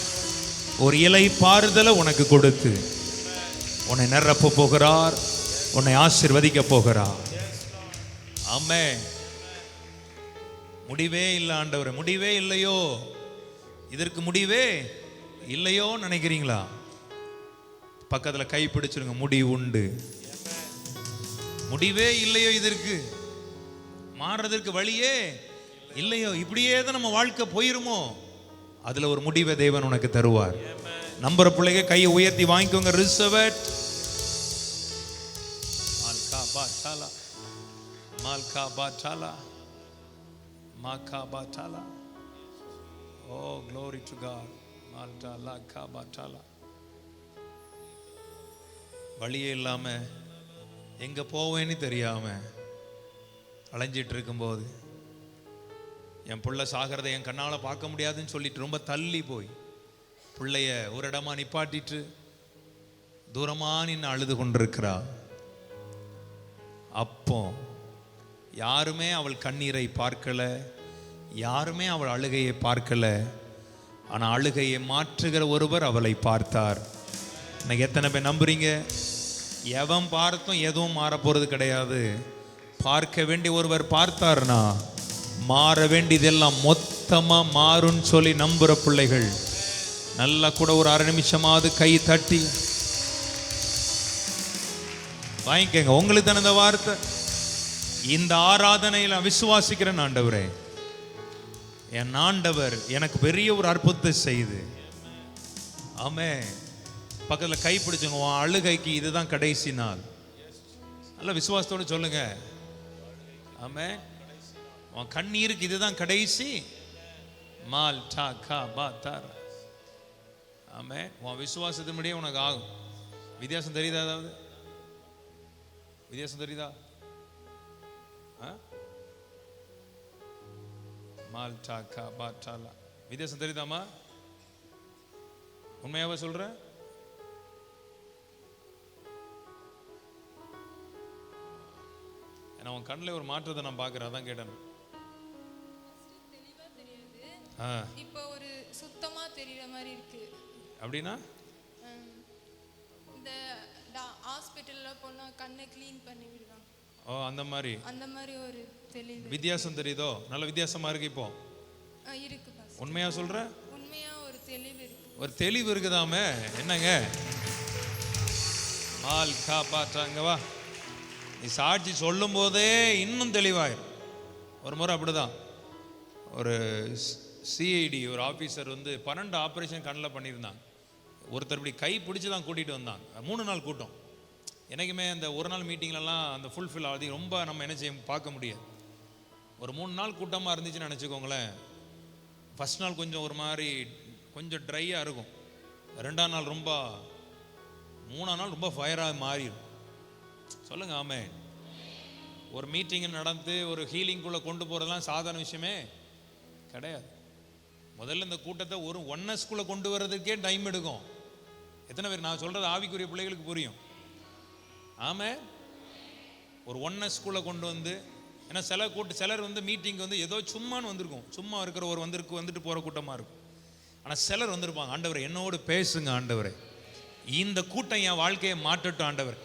ஒரு இலை பாறுதலை உனக்கு கொடுத்து உன்னை நிரப்ப போகிறார், உன்னை ஆசீர்வதிக்க போகிறார். ஆமென். முடிவே இல்லை ஆண்டவரே, முடிவே இல்லையோ, இதற்கு முடிவே இல்லையோ நினைக்கிறீங்களா? பக்கத்துல கை பிடிச்சிருங்க, முடிவு உண்டு. முடிவே இல்லையோ, இதற்கு மாறுறதற்கு வழியே இல்லையோ, இப்படியே தான் நம்ம வாழ்க்கை போயிருமோ, அதுல ஒரு முடிவை தேவன் உனக்கு தருவார். நம்புற பிள்ளைங்க கையை உயர்த்தி வாங்கிக்கோங்க. ரிசர்வட் மால்கா பாட்டாலா மால்கா பாட்டாலா மால்கா பாட்டாலா. Oh, glory to God. மால்டாலா காபாட்டாலா. வழியே இல்லாம எங்க போவேன்னு தெரியாம அலைஞ்சிட்டு இருக்கும்போது, என் பிள்ளை சாகிறதை என் கண்ணால பார்க்க முடியாதுன்னு சொல்லிட்டு ரொம்ப தள்ளி போய் பிள்ளைய ஒரு இடமா நிப்பாட்டிட்டு தூரமா நின்று அழுது கொண்டிருக்கிறா. அப்போ யாருமே அவள் கண்ணீரை பார்க்கல, யாருமே அவள் அழுகையை பார்க்கல. ஆனா அழுகையை மாற்றுகிற ஒருவர் அவளை பார்த்தார். இன்னைக்கு எத்தனை பேர் நம்புறீங்க? எவன் பார்த்தும் எதுவும் மாற போறது கிடையாது. பார்க்க வேண்டிய ஒருவர் பார்த்தார்னா மாற வேண்டியதெல்லாம் மொத்தமா மாறும்னு சொல்லி நம்புற பிள்ளைகள் நல்லா கூட ஒரு 1/2 நிமிஷமாவது கை தட்டி வாங்கிக்கங்க. உங்களுக்கு தானே இந்த வார்த்தை. இந்த ஆராதனையில் விசுவாசிக்கிறேன், ஆண்டவரே, என் ஆண்டவர் எனக்கு பெரிய ஒரு அற்புதத்தை செய்து. ஆமென். பக்கத்துல கை பிடிச்சுங்க. உன் அழுகைக்கு இதுதான் கடைசி நாள். நல்ல விசுவாசத்தோட சொல்லுங்க. ஆமென். உன் கண்ணீருக்கு இதுதான் கடைசி மால் டா கா பா தார். ஆமென். உன் விசுவாசத்தின் முடியே உனக்கு ஆகும். வித்தியாசம் தெரியுதா? ஏதாவது வித்தியாசம் தெரியுதா? மால்டா கா பாட்டாலா. வித்தியாசம் தெரியுதாமா? உண்மையாவே சொல்ற? ஏன்னா உன் கண்ணில் ஒரு மாற்றத்தை நான் பார்க்குறேன், அதான் கேட்டேன். தெளிவா தெரியாது, இப்போ ஒரு சுத்தமா தெரியற மாதிரி இருக்கு. அப்படின்னா இந்த ஹாஸ்பிட்டல்ல போனா கண்ணை க்ளீன் பண்ணி விடுவாங்க. ஓ, அந்த மாதிரி ஒரு தெளிவு வித்தியாசம் தெரியுதோ? நல்ல வித்தியாசமா இருக்கு. இப்போ இருக்கு பாஸ். உண்மையா சொல்ற? உண்மையா ஒரு தெளிவு இருக்கு. ஒரு தெளிவு இருக்குதாமே? என்னங்க மால் கா பாட்டாங்க வா. நீ சாட்சி சொல்லும் போதே இன்னும் தெளிவாயிரும். ஒரு முறை அப்படிதான் ஒரு சிஐடி ஒரு ஆஃபீஸர் வந்து 12 ஆப்ரேஷன் கண்ணில் பண்ணியிருந்தாங்க. ஒருத்தர் இப்படி கை பிடிச்சி தான் கூட்டிகிட்டு வந்தாங்க. 3 நாள் கூட்டம். எனக்குமே அந்த ஒரு நாள் மீட்டிங்லலாம் அந்த ஃபுல்ஃபில் ஆகுது ரொம்ப நம்ம என்ன செய்ய பார்க்க முடியாது. ஒரு 3 நாள் கூட்டமாக இருந்துச்சுன்னு நினச்சிக்கோங்களேன். ஃபஸ்ட் நாள் கொஞ்சம் ஒரு மாதிரி கொஞ்சம் ட்ரையாக இருக்கும். 2ஆம் நாள் ரொம்ப, 3ஆம் நாள் ரொம்ப ஃபயராக மாறிடும். சொல்லுங்க ஆமே. ஒரு மீட்டிங் நடந்து ஒரு ஹீலிங்குள்ளே கொண்டு போகிறதுலாம் சாதாரண விஷயமே கிடையாது. முதல்ல இந்த கூட்டத்தை ஒரு ஒன்னஸ்குள்ளே கொண்டு வர்றதுக்கே டைம் எடுக்கும். எத்தனை பேர் நான் சொல்கிறது ஆவிக்குரிய பிள்ளைகளுக்கு புரியும்? ஆமே. ஒரு ஒன்னஸ்குள்ளே கொண்டு வந்து, ஏன்னா சிலர் வந்து மீட்டிங் வந்து ஏதோ சும்மான்னு வந்திருக்கும், சும்மா இருக்கிற ஒரு வந்துட்டு போகிற கூட்டமாக இருக்கும். ஆனால் சிலர் வந்திருப்பாங்க, ஆண்டவரை என்னோடு பேசுங்க ஆண்டவரை, இந்த கூட்டம் என் வாழ்க்கையை மாற்றட்டும் ஆண்டவர்.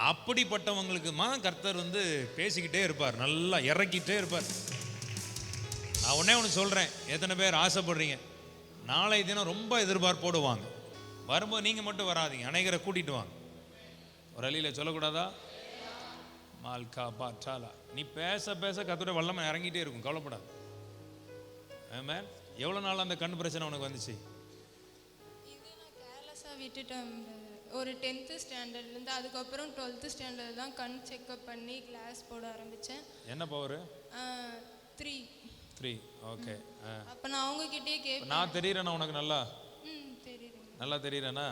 அப்படிப்பட்டவங்களுக்கு கர்த்தர் வந்து பேசிக்கிட்டே இருப்பார், நல்லா இறக்கிட்டே இருப்பார். நான் ஒன்று சொல்கிறேன், எத்தனை பேர் ஆசைப்படுறீங்க? நாளை தினம் ரொம்ப எதிர்பார்ப்போடு வாங்க. வரும்போது நீங்கள் மட்டும் வராதிங்க, அனைவரை கூட்டிகிட்டு வாங்க. ஒரு அழியில் சொல்லக்கூடாதா? மால்கா பாட்டாலா. நீ பேச பேச கர்த்தருடைய வல்லமை இறங்கிட்டே இருக்கும், கவலைப்படாது. ஆமென். எவ்வளோ நாள் அந்த கண் பிரச்சனை உனக்கு வந்துச்சு? இது நான் கேர்லெஸ்ஸாக விட்டுட்டேன். ஒரு 10th ஸ்டாண்டர்ட்லேருந்து, அதுக்கப்புறம் 12th ஸ்டாண்டர்ட் தான் கண் செக்அப் பண்ணி கிளாஸ் போட ஆரம்பித்தேன். என்ன பவர்? 3. ஓகே. அப்போ நான் அவங்கக்கிட்டே கேட்பேன். நான் தெரியுறேன்னா உனக்கு நல்லா தெரியுதுங்க. நல்லா தெரியுறேன்னா?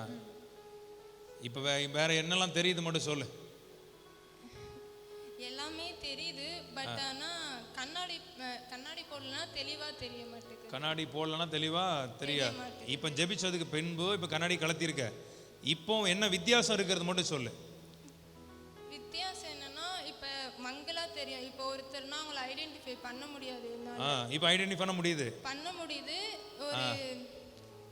இப்போ வேற என்னெல்லாம் தெரியுது மட்டும் சொல்லு. எல்லாமே தெரியுது, பட் ஆனால் கண்ணாடி போடலன்னா தெளிவாக தெரிய மாட்டேங்குது. கண்ணாடி போடலன்னா தெளிவா தெரியாது. இப்போ ஜெபிச்சதுக்கு பின்பு இப்போ கண்ணாடி கலத்திருக்க, இப்போ என்ன வித்தியாசம் இருக்கிறது மட்டும் சொல்லு. வித்தியாசம் என்னன்னா, இப்போ மங்களா தெரியும். இப்போ ஒருத்தர்னா அவங்கள ஐடென்டிஃபை பண்ண முடியாது. இப்போ ஐடென்டிஃபை பண்ண முடியுது. ஒரு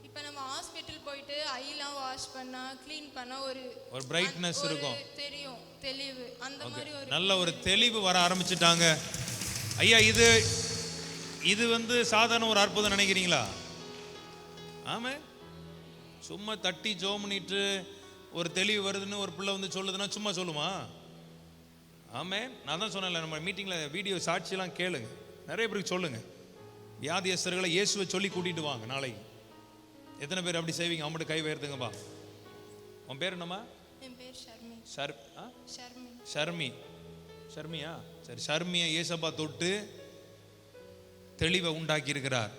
இப்போ நம்ம ஹாஸ்பிட்டல் போயிட்டு ஐலாம் வாஷ் பண்ணா க்ளீன் பண்ணா ஒரு பிரைட்னஸ் இருக்கும், தெரியும், தெளிவு. அந்த மாதிரி ஒரு நல்ல ஒரு தெளிவு வர ஆரம்பிச்சிட்டாங்க. ஐயா, இது வந்து சாதாரண ஒரு அற்புதம் நினைக்கிறீங்களா? ஆமா, சும்மா தட்டி ஜோம் பண்ணிட்டு ஒரு தெளிவு வருதுன்னு ஒரு பிள்ளை வந்து சொல்லுதுன்னா சும்மா சொல்லுமா? ஆமே, நான் தான் சொன்னேன்ல, நம்ம மீட்டிங்கில் வீடியோ சாட்சியெல்லாம் கேளுங்க, நிறைய பேருக்கு சொல்லுங்க. வியாதியஸ்தர்களை இயேசுவை சொல்லி கூட்டிட்டு வாங்க நாளைக்கு. எத்தனை பேர் அப்படி செய்வீங்க? அவங்கள்ட்ட கை உயர்த்துங்கப்பா. உன் பேர் என்னம்மா? என் பேர் ஷர்மி. ஷர்மியா? சரி, ஷர்மியை இயேசப்பா தொட்டு தெளிவை உண்டாக்கி இருக்கிறார்.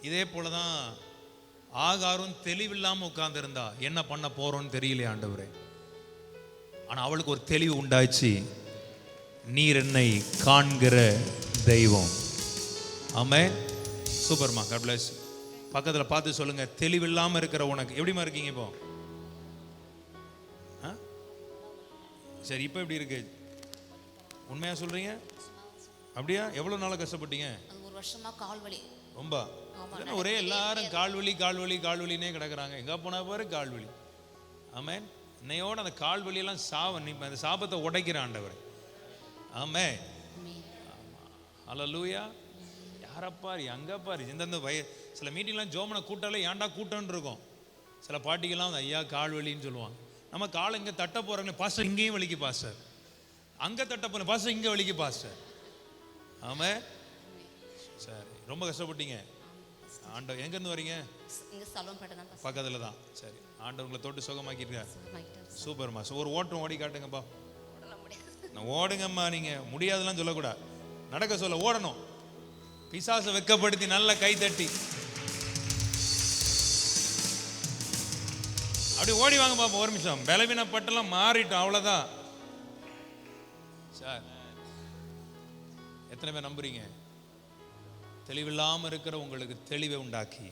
இதே போலதான் ஆகாரும் தெளிவில்லாம உட்கார்ந்து இருந்தா, என்ன பண்ண போறோம்னு தெரியலையே ஆண்டவரே. ஆனா அவளுக்கு ஒரு தெளிவு உண்டாச்சு, நீர் என்னை காண்கிற தெய்வம். ஆமென். சூப்பர்மா, காட் பிளஸ். பக்கத்துல பார்த்து சொல்லுங்க, தெளிவில்லாம இருக்கிற உனக்கு எப்படிமா இருக்கீங்க இப்போ? சரி, இப்போ எப்படி இருக்கு? உண்மையா சொல்றீங்க? அப்படியா? எவ்வளவு நாளா கஷ்டப்பட்டீங்க? ஒரு வருஷமா கால் வலி ரொம்ப. ஒரே எல்லாரும் கால்வலினே கிடக்குறாங்க. எங்க போனா பாரு கால்வலி. ஆமென். இன்னையோட அந்த கால்வலியெல்லாம் அந்த சாபத்தை உடைக்கிற ஆண்டவர். ஆமென். அல்லேலூயா. யாரப்பாரு எங்கப்பாரு இந்தந்த சில மீட்டிங்லாம் ஜோமனை கூட்டாலே ஏன்டா கூட்டம்னு இருக்கும். சில பாட்டிகள்லாம் ஐயா கால்வலின்னு சொல்லுவாங்க. நம்ம கால் இங்கே தட்ட போகிறாங்களே, பாஸ்டர் இங்கேயும் வலிக்கு பாஸ்டர், அங்கே தட்ட போகிறேன் பாஸ்டர், இங்கே வலிக்கு பாஸ்டர். ஆமாம், சரி, ரொம்ப கஷ்டப்பட்டீங்க. ஆண்டவர் எங்கேருந்து வரீங்க? பக்கத்தில் தான். சரி, ஆண்டவர் உங்களை தொட்டு சுகமாக்கிருக்கார். சூப்பர்மா. ஒரு ஓட்டம் ஓடி காட்டுங்கப்பா. நான் ஓடுங்கம்மா, நீங்கள் முடியாதெல்லாம் சொல்லக்கூடாது, நடக்க சொல்ல ஓடணும். பிசாசை வெக்கப்படுத்தி நல்ல கை தட்டி அப்படி ஓடி வாங்க பாப்பா. ஒரு நிமிஷம், பலவீனப்பட்டெல்லாம் மாறிட்டோம், அவ்வளோதான். சார், எத்தனை பேர் நம்புறீங்க? தெளிவில்லாமல் இருக்கிற உங்களுக்கு தெளிவை உண்டாக்கி,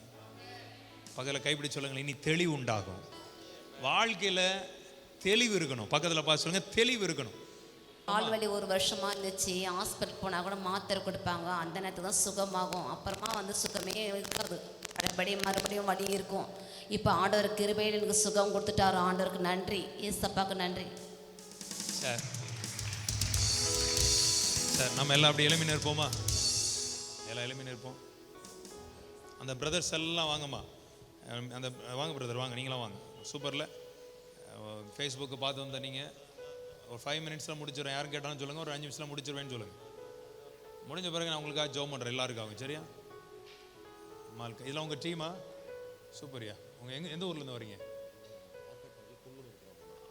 பக்கத்தில் கைப்பிடி சொல்லுங்களேன், இனி தெளிவு உண்டாகும். வாழ்க்கையில் தெளிவு இருக்கணும். பக்கத்தில் பார்த்து சொல்லுங்க, தெளிவு இருக்கணும். கால்வலி ஒரு வருஷமா இருந்துச்சு. ஹாஸ்பிட்டல் போனால் கூட மாத்திரை கொடுப்பாங்க, அந்த நேரத்துக்கு தான் சுகமாகும். அப்புறமா வந்து சுகமே இருக்காது, மறுபடியும் வலி இருக்கும். இப்போ ஆண்டவர் கிருபையில் எனக்கு சுகம் கொடுத்துட்டாரு. ஆண்டவருக்கு நன்றி, ஏசப்பாக்கு நன்றி. சார் நம்ம எல்லாம் அப்படி எளிமையாக இருப்போமா? எல்லாம் எளிமையாக இருப்போம். அந்த பிரதர்ஸ் எல்லாம் வாங்கம்மா, அந்த வாங்க பிரதர், வாங்க, நீங்களாம் வாங்க. சூப்பரில் ஃபேஸ்புக்கு பார்த்து வந்த நீங்கள் ஒரு 5 மினிட்ஸில் முடிச்சிடுறேன். யாரும் கேட்டாலும் சொல்லுங்கள், ஒரு 5 நிமிஷத்தில் முடிச்சிருவேன்னு சொல்லுங்கள். முடிஞ்ச பிறகு நான் உங்களுக்காக ஜோம் பண்ணுறேன் எல்லாருக்காகவும். சரியா? மால்கா, இதெல்லாம் உங்கள் டீமா? சூப்பரியா. உங்கள் எந்த ஊர்லேருந்து வரீங்க?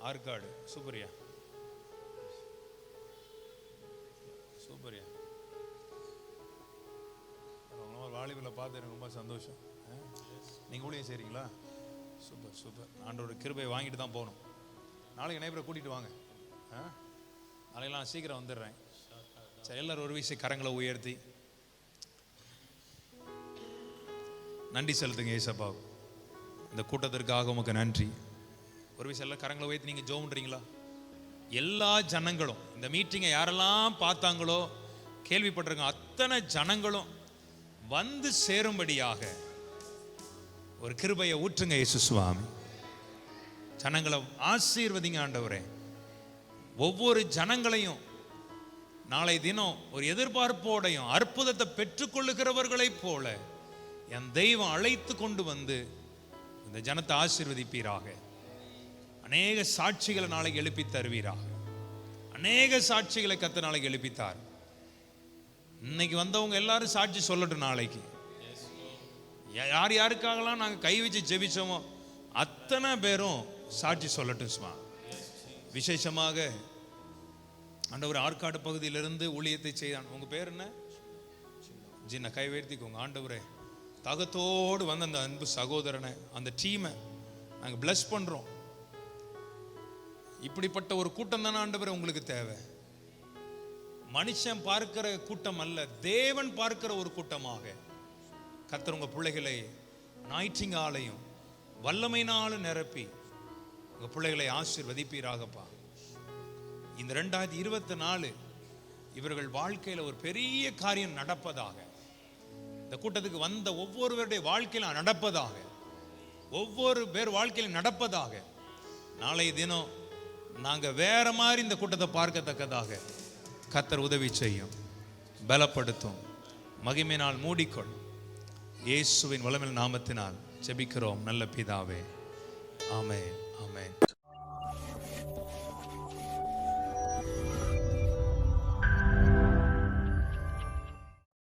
ஆற்காடு. சூப்பரியா, சூப்பரியா. ஒரு வாலிபில் பார்த்து எனக்கு ரொம்ப சந்தோஷம். நீங்கள் ஊழியம் செய்கிறீங்களா? சூப்பர். ஆண்டோட கிருபையை வாங்கிட்டு தான் போகணும். நாளைக்கு நைபரை கூட்டிகிட்டு வாங்க. நாளைக்கெல்லாம் சீக்கிரம் வந்துடுறேன். சரி, எல்லாரும் ஒரு விஷயம் கரங்களை உயர்த்தி நன்றி செலுத்துங்க ஏசப்பா. இந்த கூட்டத்திற்காக உமக்கு நன்றி. ஒரு விஷயம் எல்லாம் கரங்களை உயர்த்தி நீங்கள் ஜெபம் பண்றீங்களா? எல்லா ஜனங்களும் இந்த மீட்டிங்கை யாரெல்லாம் பார்த்தாங்களோ, கேள்விப்பட்டிருக்க அத்தனை ஜனங்களும் வந்து சேரும்படியாக ஒரு கிருபையை ஊற்றுங்க இயேசு சுவாமி. ஜனங்களை ஆசீர்வதிங்க ஆண்டவரே. ஒவ்வொரு ஜனங்களையும் நாளை தினம் ஒரு எதிர்பார்ப்போடையும் அற்புதத்தை பெற்றுக்கொள்ளுகிறவர்களைப் போல என் தெய்வம் அழைத்து கொண்டு வந்து இந்த ஜனத்தை ஆசீர்வதிப்பீராக. அநேக சாட்சிகளை நாளைக்கு எழுப்பி தருவீராக. அநேக சாட்சிகளை கத்த நாளைக்கு எழுப்பித்தார். இன்னைக்கு வந்தவங்க எல்லாரும் சாட்சி சொல்லட்டும். நாளைக்கு யார் யாருக்காகலாம் நாங்கள் கை வச்சு ஜெபிச்சோமோ அத்தனை பேரும் சாட்சி சொல்லட்டும் சும்மா. விசேஷமாக ஆண்டவர் ஆற்காடு பகுதியிலிருந்து ஊழியத்தை செய்தான். உங்க பேர் என்ன? ஜின்ன கை உயர்த்திக்கோங்க. ஆண்டவரே, தகத்தோடு வந்த அந்த அன்பு சகோதரனை, அந்த டீமை நாங்கள் பிளஸ் பண்றோம். இப்படிப்பட்ட ஒரு கூட்டம் தானே ஆண்டவரே உங்களுக்கு தேவை. மனுஷன் பார்க்கிற கூட்டம் அல்ல, தேவன் பார்க்கிற ஒரு கூட்டமாக கர்த்தர் உங்க பிள்ளைகளை ஞாயிற்றுங்காலையும் வல்லமையினாலும் நிரப்பி உங்க பிள்ளைகளை ஆசீர்வதிப்பீராகப்பா. இந்த 2024 இவர்கள் வாழ்க்கையில ஒரு பெரிய காரியம் நடப்பதாக, இந்த கூட்டத்துக்கு வந்த ஒவ்வொருவருடைய வாழ்க்கையில நடப்பதாக, ஒவ்வொரு பேர் வாழ்க்கையில நடப்பதாக. நாளைய தினம் நாங்க வேற மாதிரி இந்த கூட்டத்தை பார்க்கத்தக்கதாக கர்த்தர் உதவி செய்யும், பலப்படுத்தும். மகிமையினால் மூடிக்கொள். இயேசுவின் வல்லமையான நாமத்தினால் ஜெபிக்கிறோம் நல்ல பிதாவே. ஆமென், ஆமென்.